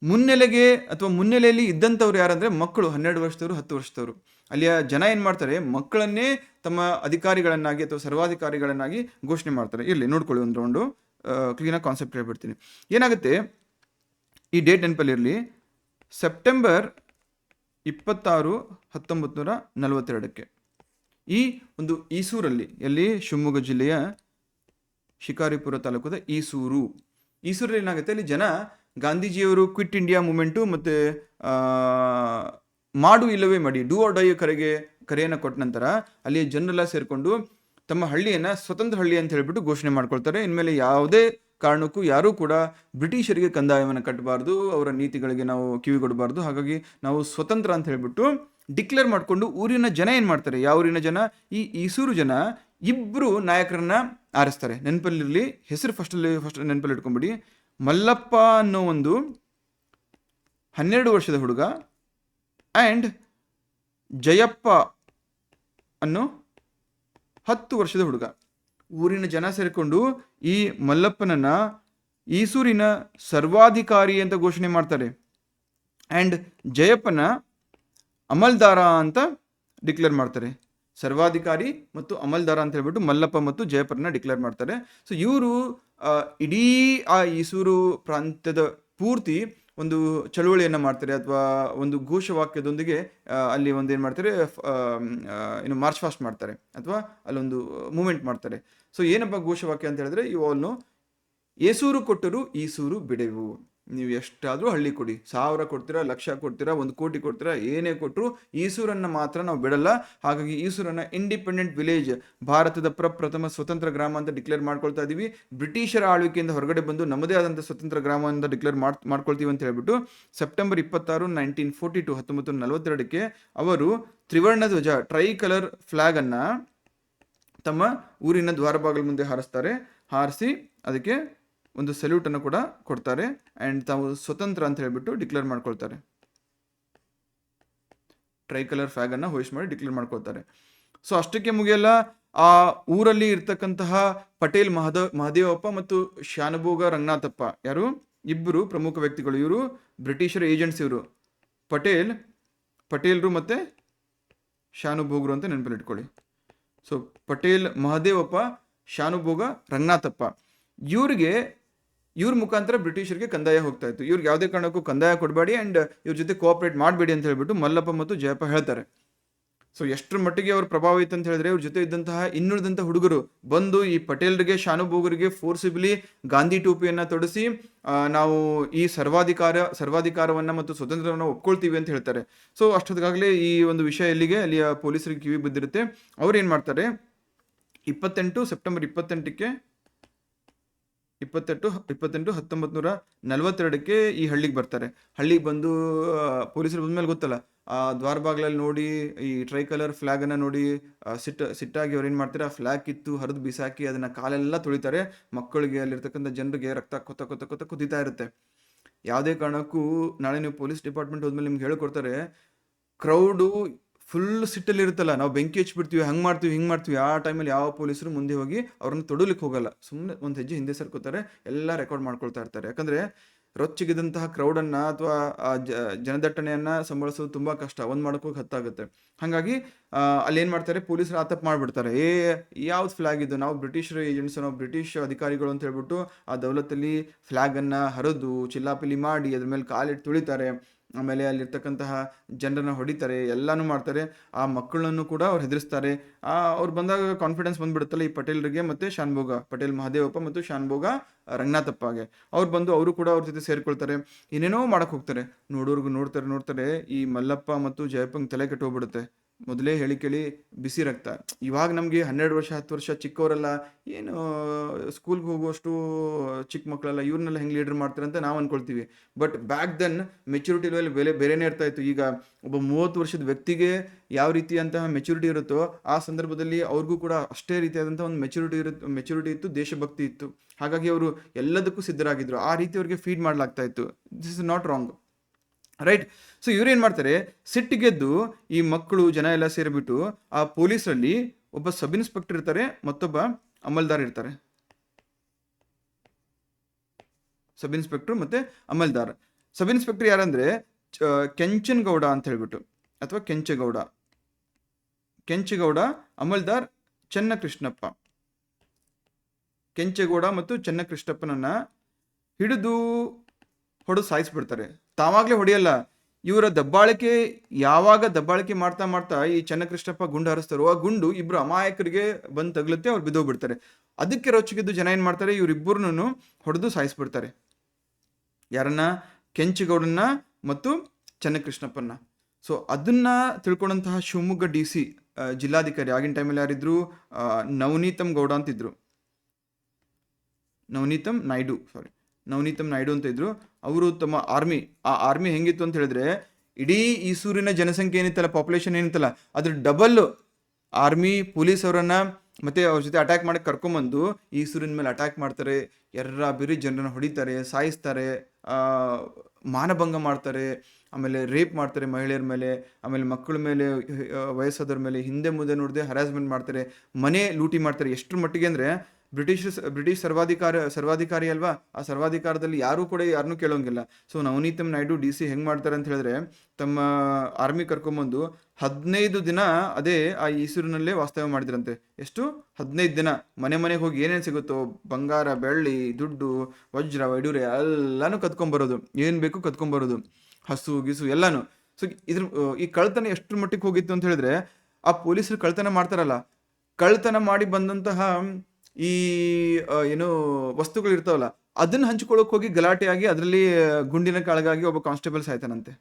ಮುನ್ನೆಲೆಯಲ್ಲಿ ಇದ್ದಂಥವ್ರು ಯಾರಂದ್ರೆ ಮಕ್ಕಳು, 12 ವರ್ಷದವರು, 10 ವರ್ಷದವರು. ಅಲ್ಲಿಯ ಜನ ಏನು ಮಾಡ್ತಾರೆ, ಮಕ್ಕಳನ್ನೇ ತಮ್ಮ ಅಧಿಕಾರಿಗಳನ್ನಾಗಿ ಅಥವಾ ಸರ್ವಾಧಿಕಾರಿಗಳನ್ನಾಗಿ ಘೋಷಣೆ ಮಾಡ್ತಾರೆ. ಇರಲಿ, ನೋಡ್ಕೊಳ್ಳಿ ಒಂದು ರೌಂಡು, ಕ್ಲೀನಾಗಿ ಕಾನ್ಸೆಪ್ಟ್ ಹೇಳ್ಬಿಡ್ತೀನಿ. ಏನಾಗುತ್ತೆ, ಈ ಡೇಟ್ ನೆನಪಲ್ಲಿರಲಿ, ಸೆಪ್ಟೆಂಬರ್ 26, 1942 ಈ ಒಂದು ಈಸೂರಲ್ಲಿ, ಎಲ್ಲಿ? ಶಿವಮೊಗ್ಗ ಜಿಲ್ಲೆಯ ಶಿಕಾರಿಪುರ ತಾಲೂಕದ ಈಸೂರಲ್ಲಿ ಏನಾಗುತ್ತೆ, ಅಲ್ಲಿ ಜನ ಗಾಂಧೀಜಿಯವರು ಕ್ವಿಟ್ ಇಂಡಿಯಾ ಮೂಮೆಂಟು ಮತ್ತು ಮಾಡು ಇಲ್ಲವೇ ಮಾಡಿ, ಡೂ ಆರ್ ಡೈ ಕರೆಯನ್ನು ಕೊಟ್ಟ ನಂತರ ಅಲ್ಲಿ ಜನರೆಲ್ಲ ಸೇರಿಕೊಂಡು ತಮ್ಮ ಹಳ್ಳಿಯನ್ನು ಸ್ವತಂತ್ರ ಹಳ್ಳಿ ಅಂತ ಹೇಳ್ಬಿಟ್ಟು ಘೋಷಣೆ ಮಾಡ್ಕೊಳ್ತಾರೆ. ಇನ್ಮೇಲೆ ಯಾವುದೇ ಕಾರಣಕ್ಕೂ ಯಾರೂ ಕೂಡ ಬ್ರಿಟಿಷರಿಗೆ ಕಂದಾಯವನ್ನು ಕಟ್ಟಬಾರ್ದು, ಅವರ ನೀತಿಗಳಿಗೆ ನಾವು ಕಿವಿಗೊಡಬಾರ್ದು. ಹಾಗಾಗಿ ನಾವು ಸ್ವತಂತ್ರ ಅಂತ ಹೇಳ್ಬಿಟ್ಟು ಡಿಕ್ಲೇರ್ ಮಾಡಿಕೊಂಡು ಊರಿನ ಜನ ಏನು ಮಾಡ್ತಾರೆ, ಯಾವ ಊರಿನ ಜನ, ಈ ಈಸೂರು ಜನ ಇಬ್ಬರು ನಾಯಕರನ್ನ ಆರಿಸ್ತಾರೆ. ನೆನಪಲ್ಲಿರಲಿ, ಹೆಸರು ಫಸ್ಟ್ ನೆನಪಲ್ಲಿ ಇಟ್ಕೊಂಬಿಡಿ. ಮಲ್ಲಪ್ಪ ಅನ್ನೋ ಒಂದು 12 ವರ್ಷದ ಹುಡುಗ ಆ್ಯಂಡ್ ಜಯಪ್ಪ ಅನ್ನೋ 10 ವರ್ಷದ ಹುಡುಗ. ಊರಿನ ಜನ ಸೇರಿಕೊಂಡು ಈ ಮಲ್ಲಪ್ಪನನ್ನ ಈಸೂರಿನ ಸರ್ವಾಧಿಕಾರಿ ಅಂತ ಘೋಷಣೆ ಮಾಡ್ತಾರೆ ಆ್ಯಂಡ್ ಜಯಪ್ಪನ ಅಮಲ್ದಾರ ಅಂತ ಡಿಕ್ಲೇರ್ ಮಾಡ್ತಾರೆ. ಸರ್ವಾಧಿಕಾರಿ ಮತ್ತು ಅಮಲ್ದಾರ ಅಂತ ಹೇಳ್ಬಿಟ್ಟು ಮಲ್ಲಪ್ಪ ಮತ್ತು ಜಯಪ್ಪರನ್ನ ಡಿಕ್ಲೇರ್ ಮಾಡ್ತಾರೆ. ಸೊ ಇವರು ಇಡೀ ಆ ಈಸೂರು ಪ್ರಾಂತ್ಯದ ಪೂರ್ತಿ ಒಂದು ಚಳುವಳಿಯನ್ನು ಮಾಡ್ತಾರೆ, ಅಥವಾ ಒಂದು ಘೋಷವಾಕ್ಯದೊಂದಿಗೆ ಅಲ್ಲಿ ಒಂದು ಏನು ಮಾಡ್ತಾರೆ, ಏನು ಮಾರ್ಚ್ ಫಾಸ್ಟ್ ಮಾಡ್ತಾರೆ, ಅಥವಾ ಅಲ್ಲೊಂದು ಮೂಮೆಂಟ್ ಮಾಡ್ತಾರೆ. ಸೊ ಏನಪ್ಪ ಘೋಷವಾಕ್ಯ ಅಂತ ಹೇಳಿದ್ರೆ, ಯು ಆಲ್ ನೋ, ಏಸೂರು ಕೊಟ್ಟರು ಈಸೂರು ಬಿಡೆವು. ನೀವು ಎಷ್ಟಾದರೂ ಹಳ್ಳಿ ಕೊಡಿ, 1000 ಕೊಡ್ತೀರಾ, 1,00,000 ಕೊಡ್ತೀರಾ, 1 ಕೋಟಿ ಕೊಡ್ತೀರಾ, ಏನೇ ಕೊಟ್ಟರು ಈಸೂರನ್ನು ಮಾತ್ರ ನಾವು ಬಿಡಲ್ಲ. ಹಾಗಾಗಿ ಈಸೂರನ್ನು ಇಂಡಿಪೆಂಡೆಂಟ್ ವಿಲೇಜ್, ಭಾರತದ ಪ್ರಪ್ರಥಮ ಸ್ವತಂತ್ರ ಗ್ರಾಮ ಅಂತ ಡಿಕ್ಲೇರ್ ಮಾಡ್ಕೊಳ್ತಾ ಇದ್ದೀವಿ. ಬ್ರಿಟಿಷರ ಆಳ್ವಿಕೆಯಿಂದ ಹೊರಗಡೆ ಬಂದು ನಮ್ಮದೇ ಆದಂಥ ಸ್ವತಂತ್ರ ಗ್ರಾಮ ಅಂತ ಡಿಕ್ಲೇರ್ ಮಾಡ್ಕೊಳ್ತೀವಿ ಅಂತ ಹೇಳ್ಬಿಟ್ಟು ಸೆಪ್ಟೆಂಬರ್ 26, 1942 1942ಕ್ಕೆ ಅವರು ತ್ರಿವರ್ಣ ಧ್ವಜ, ಟ್ರೈ ಕಲರ್ ಫ್ಲಾಗ್ ಅನ್ನ ತಮ್ಮ ಊರಿನ ದ್ವಾರಬಾಗಿಲ ಮುಂದೆ ಹಾರಿಸಿ ಅದಕ್ಕೆ ಒಂದು ಸಲ್ಯೂಟ್ ಅನ್ನು ಕೂಡ ಕೊಡ್ತಾರೆ ಆ್ಯಂಡ್ ತಾವು ಸ್ವತಂತ್ರ ಅಂತ ಹೇಳ್ಬಿಟ್ಟು ಡಿಕ್ಲೇರ್ ಮಾಡ್ಕೊಳ್ತಾರೆ. ಟ್ರೈ ಕಲರ್ ಫ್ಲಾಗ್ ಅನ್ನ ಹೋಸ್ಟ್ ಮಾಡಿ ಡಿಕ್ಲೇರ್ ಮಾಡ್ಕೊಳ್ತಾರೆ. ಸೊ ಅಷ್ಟಕ್ಕೆ ಮುಗಿಯಲ್ಲ, ಆ ಊರಲ್ಲಿ ಇರ್ತಕ್ಕಂತಹ ಪಟೇಲ್ ಮಹದೇವಪ್ಪ ಮತ್ತು ಶಾನುಭೋಗ ರಂಗನಾಥಪ್ಪ, ಯಾರು ಇಬ್ಬರು ಪ್ರಮುಖ ವ್ಯಕ್ತಿಗಳು. ಇವರು ಬ್ರಿಟಿಷರ ಏಜೆಂಟ್ಸ್. ಇವರು ಪಟೇಲ್ರು ಮತ್ತೆ ಶಾನುಭೋಗರು ಅಂತ ನೆನಪಲ್ಲಿ ಇಟ್ಕೊಳ್ಳಿ. ಸೊ ಪಟೇಲ್ ಮಹದೇವಪ್ಪ, ಶಾನುಭೋಗ ರಂಗನಾಥಪ್ಪ, ಇವ್ರ ಮುಖಾಂತರ ಬ್ರಿಟಿಷರಿಗೆ ಕಂದಾಯ ಹೋಗ್ತಾ ಇತ್ತು. ಇವ್ರಿಗೆ ಯಾವುದೇ ಕಾರಣಕ್ಕೂ ಕಂದಾಯ ಕೊಡಬೇಡಿ ಆ್ಯಂಡ್ ಇವ್ರ ಜೊತೆ ಕೋಆಪರೇಟ್ ಮಾಡಬೇಡಿ ಅಂತ ಹೇಳ್ಬಿಟ್ಟು ಮಲ್ಲಪ್ಪ ಮತ್ತು ಜಯಪ್ಪ ಹೇಳ್ತಾರೆ. ಸೊ ಎಷ್ಟರ ಮಟ್ಟಿಗೆ ಅವ್ರ ಪ್ರಭಾವ ಇತ್ತು ಅಂತ ಹೇಳಿದ್ರೆ, ಇವ್ರ ಜೊತೆ ಇದ್ದಂತಹ ಇನ್ನುಳಿದಂಥ ಹುಡುಗರು ಬಂದು ಈ ಪಟೇಲ್ರಿಗೆ, ಶಾನುಭೋಗರಿಗೆ ಫೋರ್ಸಿಬಲಿ ಗಾಂಧಿ ಟೋಪಿಯನ್ನು ತೊಡಿಸಿ ನಾವು ಈ ಸರ್ವಾಧಿಕಾರವನ್ನು ಮತ್ತು ಸ್ವತಂತ್ರವನ್ನು ಒಪ್ಕೊಳ್ತೀವಿ ಅಂತ ಹೇಳ್ತಾರೆ. ಸೊ ಅಷ್ಟೊತ್ತಿಗಾಗಲೇ ಈ ಒಂದು ವಿಷಯ ಅಲ್ಲಿಗೆ ಅಲ್ಲಿಯ ಪೊಲೀಸರಿಗೆ ಕಿವಿ ಬಿದ್ದಿರುತ್ತೆ. ಅವ್ರು ಏನು ಮಾಡ್ತಾರೆ, ಸೆಪ್ಟೆಂಬರ್ 28 1942ಕ್ಕೆ ಈ ಹಳ್ಳಿಗೆ ಬರ್ತಾರೆ. ಹಳ್ಳಿಗೆ ಬಂದು ಪೊಲೀಸರು ಬಂದ್ಮೇಲೆ ಗೊತ್ತಲ್ಲ, ಆ ದ್ವಾರಬಾಗ್ಲಲ್ಲಿ ನೋಡಿ ಈ ಟ್ರೈ ಕಲರ್ ಫ್ಲಾಗ್ ಅನ್ನ ನೋಡಿ ಸಿಟ್ಟಾಗಿ ಅವ್ರು ಏನು ಮಾಡ್ತಾರೆ, ಆ ಫ್ಲಾಗ್ ಕಿತ್ತು ಹರಿದು ಬಿಸಾಕಿ ಅದನ್ನ ಕಾಲೆಲ್ಲ ತುಳಿತಾರೆ. ಮಕ್ಕಳಿಗೆ, ಅಲ್ಲಿರ್ತಕ್ಕಂಥ ಜನರಿಗೆ ರಕ್ತ ಕೊತ್ತ ಕುದೀತಾ ಇರುತ್ತೆ. ಯಾವುದೇ ಕಾರಣಕ್ಕೂ ನಾಳೆ ನೀವು ಪೊಲೀಸ್ ಡಿಪಾರ್ಟ್ಮೆಂಟ್ ಹೋದ್ಮೇಲೆ ನಿಮ್ಗೆ ಹೇಳ್ಕೊಡ್ತಾರೆ, ಕ್ರೌಡು ಫುಲ್ ಸಿಟ್ಟಲ್ಲಿ ಇರುತ್ತಲ್ಲ, ನಾವು ಬೆಂಕಿ ಹಚ್ಚಿಬಿಡ್ತೀವಿ, ಹಂಗೆ ಮಾಡ್ತೀವಿ ಹಿಂಗೆ ಮಾಡ್ತೀವಿ. ಆ ಟೈಮಲ್ಲಿ ಯಾವ ಪೊಲೀಸರು ಮುಂದೆ ಹೋಗಿ ಅವ್ರನ್ನ ತೊಡಲಿಕ್ಕೆ ಹೋಗಲ್ಲ, ಸುಮ್ಮನೆ ಒಂದು ಹೆಜ್ಜೆ ಹಿಂದೆ ಸರ್ಕೋತಾರೆ, ಎಲ್ಲ ರೆಕಾರ್ಡ್ ಮಾಡ್ಕೊಳ್ತಾ ಇರ್ತಾರೆ. ಯಾಕಂದರೆ ರೊಚ್ಚಿಗಿದಂತಹ ಕ್ರೌಡನ್ನು ಅಥವಾ ಜನದಟ್ಟಣೆಯನ್ನು ಸಂಭಾಳಿಸೋದು ತುಂಬ ಕಷ್ಟ, ಒಂದು ಮಾಡೋಕ್ಕೆ ಹೊತ್ತಾಗುತ್ತೆ. ಹಾಗಾಗಿ ಅಲ್ಲಿ ಏನು ಮಾಡ್ತಾರೆ, ಪೊಲೀಸರು ಆತಪ್ ಮಾಡಿಬಿಡ್ತಾರೆ. ಯಾವ್ದು ಫ್ಲಾಗ್ ಇದು, ನಾವು ಬ್ರಿಟಿಷರ್ ಏಜೆಂಟ್ಸ್, ನಾವು ಬ್ರಿಟಿಷ್ ಅಧಿಕಾರಿಗಳು ಅಂತ ಹೇಳ್ಬಿಟ್ಟು ಆ ದೌಲತ್ತಲ್ಲಿ ಫ್ಲಾಗನ್ನು ಹರಿದು ಚಿಲ್ಲಾಪಿಲಿ ಮಾಡಿ ಅದ್ರ ಮೇಲೆ ಕಾಲಿಟ್ಟು ತುಳಿತಾರೆ. ಆಮೇಲೆ ಅಲ್ಲಿರ್ತಕ್ಕಂತಹ ಜನರನ್ನ ಹೊಡಿತಾರೆ, ಎಲ್ಲನೂ ಮಾಡ್ತಾರೆ. ಆ ಮಕ್ಕಳನ್ನು ಕೂಡ ಅವ್ರು ಹೆದರಿಸ್ತಾರೆ. ಅವ್ರು ಬಂದಾಗ ಕಾನ್ಫಿಡೆನ್ಸ್ ಬಂದ್ಬಿಡುತ್ತಲ್ಲ ಈ ಪಟೇಲ್ರಿಗೆ ಮತ್ತು ಪಟೇಲ್ ಮಹದೇವಪ್ಪ ಮತ್ತು ಶಾನುಭೋಗ ರಂಗನಾಥಪ್ಪಗೆ. ಅವ್ರು ಬಂದು ಅವರು ಕೂಡ ಅವ್ರ ಜೊತೆ ಸೇರ್ಕೊಳ್ತಾರೆ, ಏನೇನೋ ಮಾಡಕ್ಕೆ ಹೋಗ್ತಾರೆ. ನೋಡೋರ್ಗು ನೋಡ್ತಾರೆ ಈ ಮಲ್ಲಪ್ಪ ಮತ್ತು ಜಯಪ್ಪಂಗೆ ತಲೆ ಕೆಟ್ಟೋಗ್ಬಿಡುತ್ತೆ. ಮೊದಲೇ ಹೇಳಿ ಕೇಳಿ ಬಿಸಿ ರಕ್ತ. ಇವಾಗ ನಮಗೆ 12 ವರ್ಷ 10 ವರ್ಷ ಚಿಕ್ಕವರೆಲ್ಲ, ಏನು ಸ್ಕೂಲ್ಗೆ ಹೋಗುವಷ್ಟು ಚಿಕ್ಕ ಮಕ್ಕಳೆಲ್ಲ, ಇವ್ರನ್ನೆಲ್ಲ ಹೆಂಗೆ ಲೀಡರ್ ಮಾಡ್ತಾರೆ ಅಂತ ನಾವು ಅಂದ್ಕೊಳ್ತೀವಿ. But back then maturity level ಬೇರೆನೇ ಇರ್ತಾ ಇತ್ತು. ಈಗ ಒಬ್ಬ 30 ವರ್ಷದ ವ್ಯಕ್ತಿಗೆ ಯಾವ ರೀತಿಯಂತಹ ಮೆಚುರಿಟಿ ಇರುತ್ತೋ, ಆ ಸಂದರ್ಭದಲ್ಲಿ ಅವ್ರಿಗೂ ಕೂಡ ಅಷ್ಟೇ ರೀತಿಯಾದಂಥ ಒಂದು ಮೆಚುರಿಟಿ ಇತ್ತು, ದೇಶಭಕ್ತಿ ಇತ್ತು. ಹಾಗಾಗಿ ಅವರು ಎಲ್ಲದಕ್ಕೂ ಸಿದ್ಧರಾಗಿದ್ರು. ಆ ರೀತಿ ಅವ್ರಿಗೆ ಫೀಡ್ ಮಾಡಲಾಗ್ತಾ ಇತ್ತು. This is not wrong, right? So ಇವ್ರೇನು ಮಾಡ್ತಾರೆ, ಸಿಟ್ಟಿಗೆದ್ದು ಈ ಮಕ್ಕಳು ಜನ ಎಲ್ಲ ಸೇರಿಬಿಟ್ಟು ಆ ಪೊಲೀಸರಲ್ಲಿ ಒಬ್ಬ ಸಬ್ ಇನ್ಸ್ಪೆಕ್ಟರ್ ಇರ್ತಾರೆ, ಮತ್ತೊಬ್ಬ ಅಮಲ್ದಾರ್ ಇರ್ತಾರೆ. ಸಬ್ ಇನ್ಸ್ಪೆಕ್ಟರ್ ಮತ್ತೆ ಅಮಲ್ದಾರ್. ಸಬ್ ಇನ್ಸ್ಪೆಕ್ಟರ್ ಯಾರಂದ್ರೆ ಕೆಂಚನಗೌಡ ಅಂತ ಹೇಳ್ಬಿಟ್ಟು, ಅಥವಾ ಕೆಂಚಗೌಡ. ಅಮಲ್ದಾರ್ ಚೆನ್ನಕೃಷ್ಣಪ್ಪ. ಕೆಂಚೇಗೌಡ ಮತ್ತು ಚೆನ್ನಕೃಷ್ಣಪ್ಪನನ್ನ ಹಿಡಿದು ಹೊಡೆದು ಸಾಯಿಸ್ಬಿಡ್ತಾರೆ. ತಾವಾಗಲೇ ಹೊಡೆಯಲ್ಲ, ಇವರ ಯಾವಾಗ ದಬ್ಬಾಳಿಕೆ ಮಾಡ್ತಾ ಈ ಚೆನ್ನಕೃಷ್ಣಪ್ಪ ಗುಂಡು ಹಾರಿಸ್ತಾರೋ, ಆ ಗುಂಡು ಇಬ್ರು ಅಮಾಯಕರಿಗೆ ಬಂದು ತಗಲುತ್ತೆ, ಅವ್ರು ಬಿದ್ದೋಗ್ಬಿಡ್ತಾರೆ. ಅದಕ್ಕೆ ರೊಚ್ಚಿಗೆದ್ದು ಜನ ಏನು ಮಾಡ್ತಾರೆ, ಇವರಿಬ್ಬರನ್ನು ಹೊಡೆದು ಸಾಯಿಸ್ಬಿಡ್ತಾರೆ. ಯಾರನ್ನ? ಕೆಂಚೇಗೌಡನ್ನ ಮತ್ತು ಚೆನ್ನಕೃಷ್ಣಪ್ಪನ್ನ. ಸೊ ಅದನ್ನ ತಿಳ್ಕೊಂಡಂತಹ ಶಿವಮೊಗ್ಗ DC ಜಿಲ್ಲಾಧಿಕಾರಿ ಆಗಿನ ಟೈಮಲ್ಲಿ ಯಾರಿದ್ರು, ನವನೀತಂ ಗೌಡ ಅಂತಿದ್ರು. ನವನೀತಂ ನಾಯ್ಡು ಅಂತ ಇದ್ರು. ಅವರು ತಮ್ಮ ಆರ್ಮಿ ಹೆಂಗಿತ್ತು ಅಂತ ಹೇಳಿದ್ರೆ, ಇಡೀ ಈಸೂರಿನ ಜನಸಂಖ್ಯೆ ಏನಿತ್ತಲ್ಲ, ಪಾಪ್ಯುಲೇಷನ್ ಏನಿತ್ತಲ್ಲ, ಅದ್ರ ಡಬಲ್ ಆರ್ಮಿ ಪೊಲೀಸ್ ಅವರನ್ನ ಮತ್ತೆ ಅವ್ರ ಜೊತೆ ಅಟ್ಯಾಕ್ ಮಾಡಕ್ಕೆ ಕರ್ಕೊಂಬಂದು ಈಸೂರಿನ ಮೇಲೆ ಅಟ್ಯಾಕ್ ಮಾಡ್ತಾರೆ. ಬೇರೆ ಜನರನ್ನ ಹೊಡಿತಾರೆ, ಸಾಯಿಸ್ತಾರೆ, ಮಾನಭಂಗ ಮಾಡ್ತಾರೆ, ಆಮೇಲೆ ರೇಪ್ ಮಾಡ್ತಾರೆ ಮಹಿಳೆಯರ ಮೇಲೆ, ಆಮೇಲೆ ಮಕ್ಕಳ ಮೇಲೆ, ವಯಸ್ಸಾದವ್ರ ಮೇಲೆ ಹಿಂದೆ ಮುಂದೆ ನೋಡದೆ ಹರಾಸ್ಮೆಂಟ್ ಮಾಡ್ತಾರೆ, ಮನೆ ಲೂಟಿ ಮಾಡ್ತಾರೆ. ಎಷ್ಟರ ಮಟ್ಟಿಗೆ ಅಂದರೆ ಬ್ರಿಟಿಷ್ ಸರ್ವಾಧಿಕಾರಿ ಅಲ್ವಾ, ಆ ಸರ್ವಾಧಿಕಾರದಲ್ಲಿ ಯಾರೂ ಕೂಡ ಯಾರನ್ನೂ ಕೇಳೋಂಗಿಲ್ಲ. ಸೊ ನವನೀತಂ ನಾಯ್ಡು DC ಹೆಂಗೆ ಮಾಡ್ತಾರೆ ಅಂತ ಹೇಳಿದ್ರೆ, ತಮ್ಮ ಆರ್ಮಿ ಕರ್ಕೊಂಬಂದು 15 ದಿನ ಅದೇ ಆ ಈಸೂರಿನಲ್ಲೇ ವಾಸ್ತವ್ಯ ಮಾಡಿದ್ರಂತೆ. ಎಷ್ಟು? 15 ದಿನ ಮನೆಗೆ ಹೋಗಿ ಏನೇನು ಸಿಗುತ್ತೋ ಬಂಗಾರ, ಬೆಳ್ಳಿ, ದುಡ್ಡು, ವಜ್ರ, ವೈಡೂರ್ಯ ಎಲ್ಲಾನು ಕತ್ಕೊಂಬರೋದು, ಏನು ಬೇಕು ಕತ್ಕೊಂಬರೋದು, ಹಸು ಗಿಸು ಎಲ್ಲಾನು. ಸೊ ಈ ಕಳ್ತನ ಎಷ್ಟರ ಮಟ್ಟಿಗೆ ಹೋಗಿತ್ತು ಅಂತ ಹೇಳಿದ್ರೆ, ಆ ಪೊಲೀಸರು ಕಳ್ತನ ಮಾಡ್ತಾರಲ್ಲ, ಕಳ್ತನ ಮಾಡಿ ಬಂದಂತಹ ಈ ಏನು ವಸ್ತುಗಳು ಇರ್ತಾವಲ್ಲ, ಅದನ್ನ ಹಂಚ್ಕೊಳ್ಳೋಕೆ ಹೋಗಿ ಗಲಾಟೆಯಾಗಿ ಅದರಲ್ಲಿ ಗುಂಡಿನ ಕಾಳಗಾಗಿ ಒಬ್ಬ ಕಾನ್ಸ್ಟೇಬಲ್ ಸಾಯ್ತಾನಂತೆ.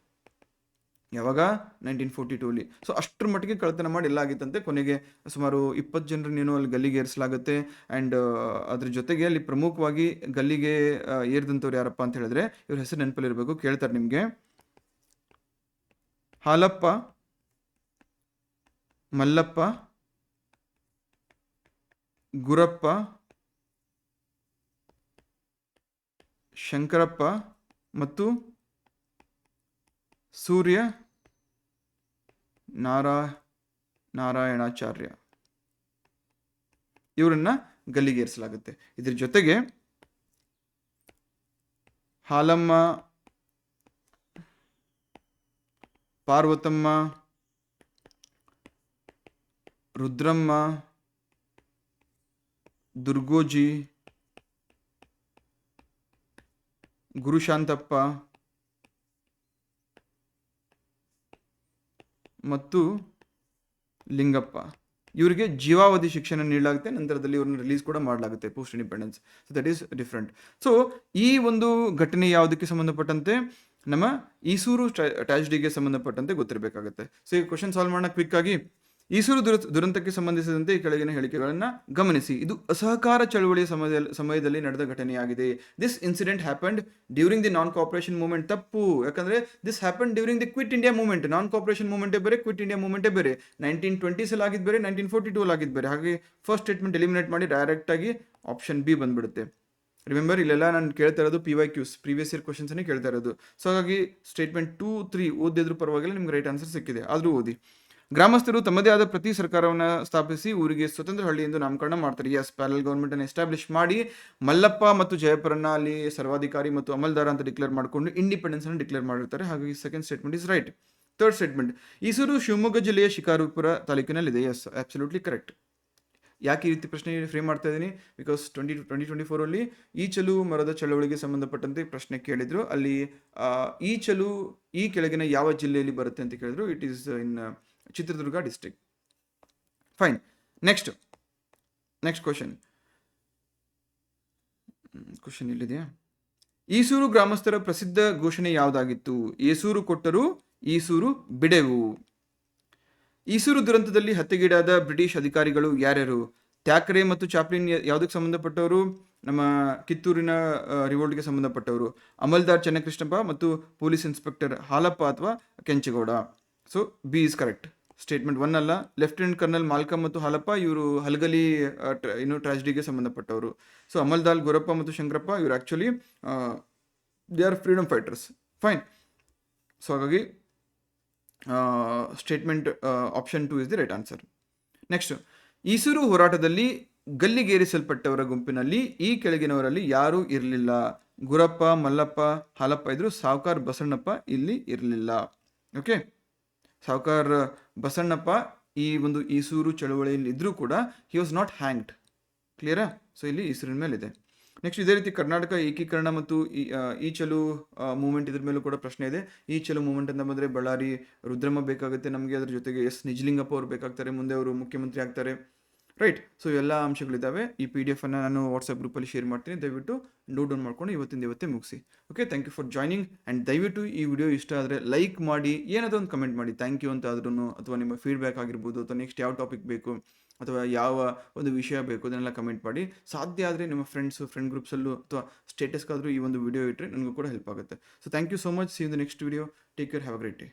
ಯಾವಾಗ? 1942. ಸೊ ಅಷ್ಟರ ಮಟ್ಟಿಗೆ ಕಳ್ತನ ಮಾಡಿ ಎಲ್ಲ ಆಗಿತ್ತಂತೆ. ಕೊನೆಗೆ ಸುಮಾರು 20 ಜನರನ್ನೇನೋ ಅಲ್ಲಿ ಗಲ್ಲಿಗೆ ಏರಿಸಲಾಗುತ್ತೆ. ಆ್ಯಂಡ್ ಅದ್ರ ಜೊತೆಗೆ ಅಲ್ಲಿ ಪ್ರಮುಖವಾಗಿ ಗಲ್ಲಿಗೆ ಏರಿದಂಥವ್ರು ಯಾರಪ್ಪ ಅಂತ ಹೇಳಿದ್ರೆ, ಇವ್ರ ಹೆಸರು ನೆನಪಲ್ಲಿರಬೇಕು, ಕೇಳ್ತಾರೆ ನಿಮಗೆ. ಹಾಲಪ್ಪ, ಮಲ್ಲಪ್ಪ, ಗುರಪ್ಪ, ಶಂಕರಪ್ಪ ಮತ್ತು ಸೂರ್ಯ ನಾರಾಯಣಾಚಾರ್ಯ ಇವರನ್ನ ಗಲ್ಲಿಗೇರಿಸಲಾಗುತ್ತೆ. ಇದ್ರ ಜೊತೆಗೆ ಹಾಲಮ್ಮ, ಪಾರ್ವತಮ್ಮ, ರುದ್ರಮ್ಮ, ದುರ್ಗೋಜಿ, ಗುರುಶಾಂತಪ್ಪ ಮತ್ತು ಲಿಂಗಪ್ಪ ಇವರಿಗೆ ಜೀವಾವಧಿ ಶಿಕ್ಷಣ ನೀಡಲಾಗುತ್ತೆ. ನಂತರದಲ್ಲಿ ಇವ್ರನ್ನ ರಿಲೀಸ್ ಕೂಡ ಮಾಡಲಾಗುತ್ತೆ post independence. So that is different. So ಈ ಒಂದು ಘಟನೆ ಯಾವುದಕ್ಕೆ ಸಂಬಂಧಪಟ್ಟಂತೆ? ನಮ್ಮ ಈಸೂರು ಟ್ರಾಜಿಡಿಗೆ ಸಂಬಂಧಪಟ್ಟಂತೆ ಗೊತ್ತಿರಬೇಕಾಗುತ್ತೆ. ಸೊ ಈ ಕ್ವಶನ್ ಸಾಲ್ವ್ ಮಾಡೋಣ ಕ್ವಿಕ್ ಆಗಿ. ಈಸೂರು ದುರಂತಕ್ಕೆ ಸಂಬಂಧಿಸಿದಂತೆ ಈ ಕೆಳಗಿನ ಹೇಳಿಕೆಗಳನ್ನು ಗಮನಿಸಿ. ಇದು ಅಸಹಕಾರ ಚಳವಳಿಯ ಸಮಯದಲ್ಲಿ ನಡೆದ ಘಟನೆಯಾಗಿದೆ. This incident happened during the non cooperation movement. ತಪ್ಪು, ಯಾಕಂದ್ರೆ this happen during the quit India movement. Non cooperation ಮೂವ್ಮೆಂಟೇ ಬೇರೆ, ಕ್ವಿಟ್ ಇಂಡಿಯಾ ಮೂವ್ಮೆಂಟೇ ಬೇರೆ. 1920s ಆಗಿದ್ದು ಬೇರೆ, 1942 ಆಗಿದ್ದು ಬೇರೆ. ಹಾಗೆ ಫಸ್ಟ್ ಸ್ಟೇಟ್ಮೆಂಟ್ ಎಲಿಮಿನೇಟ್ ಮಾಡಿ ಡೈರೆಕ್ಟ್ ಆಗಿ ಆಪ್ಷನ್ ಬಿ ಬಂದ್ಬಿಡುತ್ತೆ. ರಿಮೆಂಬರ್, ಇಲ್ಲೆಲ್ಲ ನಾನು ಕೇಳ್ತಾ ಇರೋದು PYQs, ಪ್ರೀವಿಯಸ್ ಇಯರ್ ಕ್ವಶನ್ಸನ್ನೇ ಕೇಳ್ತಾ ಇರೋದು. ಸೊ ಹಾಗಾಗಿ ಸ್ಟೇಟ್ಮೆಂಟ್ 2, 3 ಓದಿದ್ರು ಪರವಾಗಿಲ್ಲ, ನಿಮ್ಗೆ ರೈಟ್ ಆನ್ಸರ್ ಸಿಕ್ಕಿದೆ, ಆದರೂ ಓದಿ. ಗ್ರಾಮಸ್ಥರು ತಮ್ಮದೇ ಆದ ಪ್ರತಿ ಸರ್ಕಾರವನ್ನು ಸ್ಥಾಪಿಸಿ ಊರಿಗೆ ಸ್ವತಂತ್ರ ಹಳ್ಳಿ ಎಂದು ನಾಮಕರಣ ಮಾಡ್ತಾರೆ. ಎಸ್, ಪ್ಯಾರಲ್ ಗೌರ್ಮೆಂಟ್ ಅನ್ನು ಎಸ್ಟಾಬ್ಲಿಷ್ ಮಾಡಿ ಮಲ್ಲಪ್ಪ ಮತ್ತು ಜಯಪುರನ್ನ ಅಲ್ಲಿ ಸರ್ವಾಧಿಕಾರಿ ಮತ್ತು ಅಮಲ್ದಾರ ಅಂತ ಡಿಕ್ಲೇರ್ ಮಾಡಿಕೊಂಡು ಇಂಡಿಪೆಂಡೆನ್ಸ್ ಅನ್ನು ಡಿಕ್ಲೇರ್ ಮಾಡಿರ್ತಾರೆ. ಹಾಗಾಗಿ second statement is right. Third statement, Isur Shivamogga ಜಿಲ್ಲೆಯ ಶಿಕಾರಿಪುರ ತಾಲೂಕಿನಲ್ಲಿದೆ. Yes, absolutely correct. ಯಾಕೆ ಈ ರೀತಿ ಪ್ರಶ್ನೆ ಫ್ರೇಮ್ ಮಾಡ್ತಾ ಇದ್ದೀನಿ? ಬಿಕಾಸ್ 2024 ಈಚಲು ಮರದ ಚಳವಳಿಗೆ ಸಂಬಂಧಪಟ್ಟಂತೆ ಪ್ರಶ್ನೆ ಕೇಳಿದ್ರು. ಅಲ್ಲಿ ಈಚಲು ಈ ಕೆಳಗಿನ ಯಾವ ಜಿಲ್ಲೆಯಲ್ಲಿ ಬರುತ್ತೆ ಅಂತ ಕೇಳಿದ್ರು. It is in Chitradurga district. Fine. Next question ಇಲ್ಲಿದೆಯಾ? ಈಸೂರು ಗ್ರಾಮಸ್ಥರ ಪ್ರಸಿದ್ಧ ಘೋಷಣೆ ಯಾವುದಾಗಿತ್ತು? ಏಸೂರು ಕೊಟ್ಟರು, ಈಸೂರು ಬಿಡೆವು. ಈಸೂರು ದುರಂತದಲ್ಲಿ ಹತ್ಯೆಗೀಡಾದ ಬ್ರಿಟಿಷ್ ಅಧಿಕಾರಿಗಳು ಯಾರ್ಯಾರು? ಥ್ಯಾಕ್ರೆ ಮತ್ತು ಚಾಪ್ಲಿನ್ ಯಾವುದಕ್ಕೆ ಸಂಬಂಧಪಟ್ಟವರು? ನಮ್ಮ ಕಿತ್ತೂರಿನ ರಿವೋಲ್ಟ್ಗೆ ಸಂಬಂಧಪಟ್ಟವರು. ಅಮಲ್ದಾರ್ ಚೆನ್ನಕೃಷ್ಣಪ್ಪ ಮತ್ತು ಪೊಲೀಸ್ ಇನ್ಸ್ಪೆಕ್ಟರ್ ಹಾಲಪ್ಪ ಅಥವಾ Kenchegowda. So B is correct. Statement 1 ಅಲ್ಲ. ಲೆಫ್ಟಿನೆಂಟ್ ಕರ್ನಲ್ ಮಾಲ್ಕಮ್ ಮತ್ತು ಹಾಲಪ್ಪ ಇವರು ಹಲಗಲಿ ಟ್ರಾಜಿಡಿಗೆ ಸಂಬಂಧಪಟ್ಟವರು. ಸೊ ಅಮಲ್ದಾರ್, ಗುರಪ್ಪ ಮತ್ತು ಶಂಕರಪ್ಪ ಇವರು actually they are freedom fighters. Fine. So ಹಾಗಾಗಿ statement option 2 is the right answer. Next, Isur ಹೋರಾಟದಲ್ಲಿ ಗಲ್ಲಿಗೇರಿಸಲ್ಪಟ್ಟವರ ಗುಂಪಿನಲ್ಲಿ ಈ ಕೆಳಗಿನವರಲ್ಲಿ ಯಾರೂ ಇರಲಿಲ್ಲ? ಗುರಪ್ಪ, ಮಲ್ಲಪ್ಪ, ಹಾಲಪ್ಪ ಇದ್ರು. ಸಾವ್ಕಾರ್ ಬಸಣ್ಣಪ್ಪ ಇಲ್ಲಿ ಇರಲಿಲ್ಲ. ಓಕೆ, ಸಾವ್ಕಾರ್ ಬಸಣ್ಣಪ್ಪ ಈ ಒಂದು ಈಸೂರು ಚಳವಳಿಯಲ್ಲಿ ಇದ್ರೂ ಕೂಡ ಹಿ ವಾಸ್ ನಾಟ್ ಹ್ಯಾಂಗ್ಡ್. ಕ್ಲಿಯರಾ? ಸೊ ಇಲ್ಲಿ ಈಸೂರಿನ ಮೇಲಿದೆ. ನೆಕ್ಸ್ಟ್, ಇದೇ ರೀತಿ ಕರ್ನಾಟಕ ಏಕೀಕರಣ ಮತ್ತು ಈಚಲು ಮೂವ್ಮೆಂಟ್, ಇದ್ರ ಮೇಲೂ ಕೂಡ ಪ್ರಶ್ನೆ ಇದೆ. ಈಚಲು ಮೂವ್ಮೆಂಟ್ ಅಂತ ಬಂದರೆ ಬಳ್ಳಾರಿ ರುದ್ರಮ್ಮ ಬೇಕಾಗುತ್ತೆ ನಮಗೆ. ಅದ್ರ ಜೊತೆಗೆ ಎಸ್ ನಿಜಲಿಂಗಪ್ಪ ಅವರು ಬೇಕಾಗ್ತಾರೆ, ಮುಂದೆ ಅವರು ಮುಖ್ಯಮಂತ್ರಿ ಆಗ್ತಾರೆ. ರೈಟ್. ಸೊ ಎಲ್ಲ ಅಂಶಗಳಿದ್ದಾವೆ. ಈ ಪಿ ಡಿ ಎಫನ್ನು ನಾನು ವಾಟ್ಸಪ್ ಗ್ರೂಪಲ್ಲಿ ಶೇರ್ ಮಾಡ್ತೀನಿ. ದಯವಿಟ್ಟು ನೋಟ್ ಡೌನ್ ಮಾಡ್ಕೊಂಡು ಇವತ್ತೇ ಮುಗಿಸಿ. Okay, thank you for joining. And ದಯವಿಟ್ಟು ಈ ವಿಡಿಯೋ ಇಷ್ಟ ಆದರೆ ಲೈಕ್ ಮಾಡಿ, ಏನಾದರೂ ಒಂದು ಕಮೆಂಟ್ ಮಾಡಿ, ಥ್ಯಾಂಕ್ ಯು ಅಂತ ಆದ್ರೂ, ಅಥವಾ ನಿಮ್ಮ ಫೀಡ್ಬ್ಯಾಕ್ ಆಗಿರ್ಬೋದು, ಅಥವಾ ನೆಕ್ಸ್ಟ್ ಯಾವ ಟಾಪಿಕ್ ಬೇಕು, ಅಥವಾ ಯಾವ ಒಂದು ವಿಷಯ ಬೇಕು, ಅದನ್ನೆಲ್ಲ ಕಮೆಂಟ್ ಮಾಡಿ. ಸಾಧ್ಯ ಆದರೆ ನಿಮ್ಮ ಫ್ರೆಂಡ್ ಗ್ರೂಪ್ಸಲ್ಲೂ ಅಥವಾ ಸ್ಟೇಟಸ್ಗಾದರೂ ಈ ಒಂದು ವಿಡಿಯೋ ಇಟ್ಟರೆ ನನಗೂ ಕೂಡ ಹೆಲ್ಪ್ ಆಗುತ್ತೆ. So thank you so much. See in the next video. Take care. Have a great day.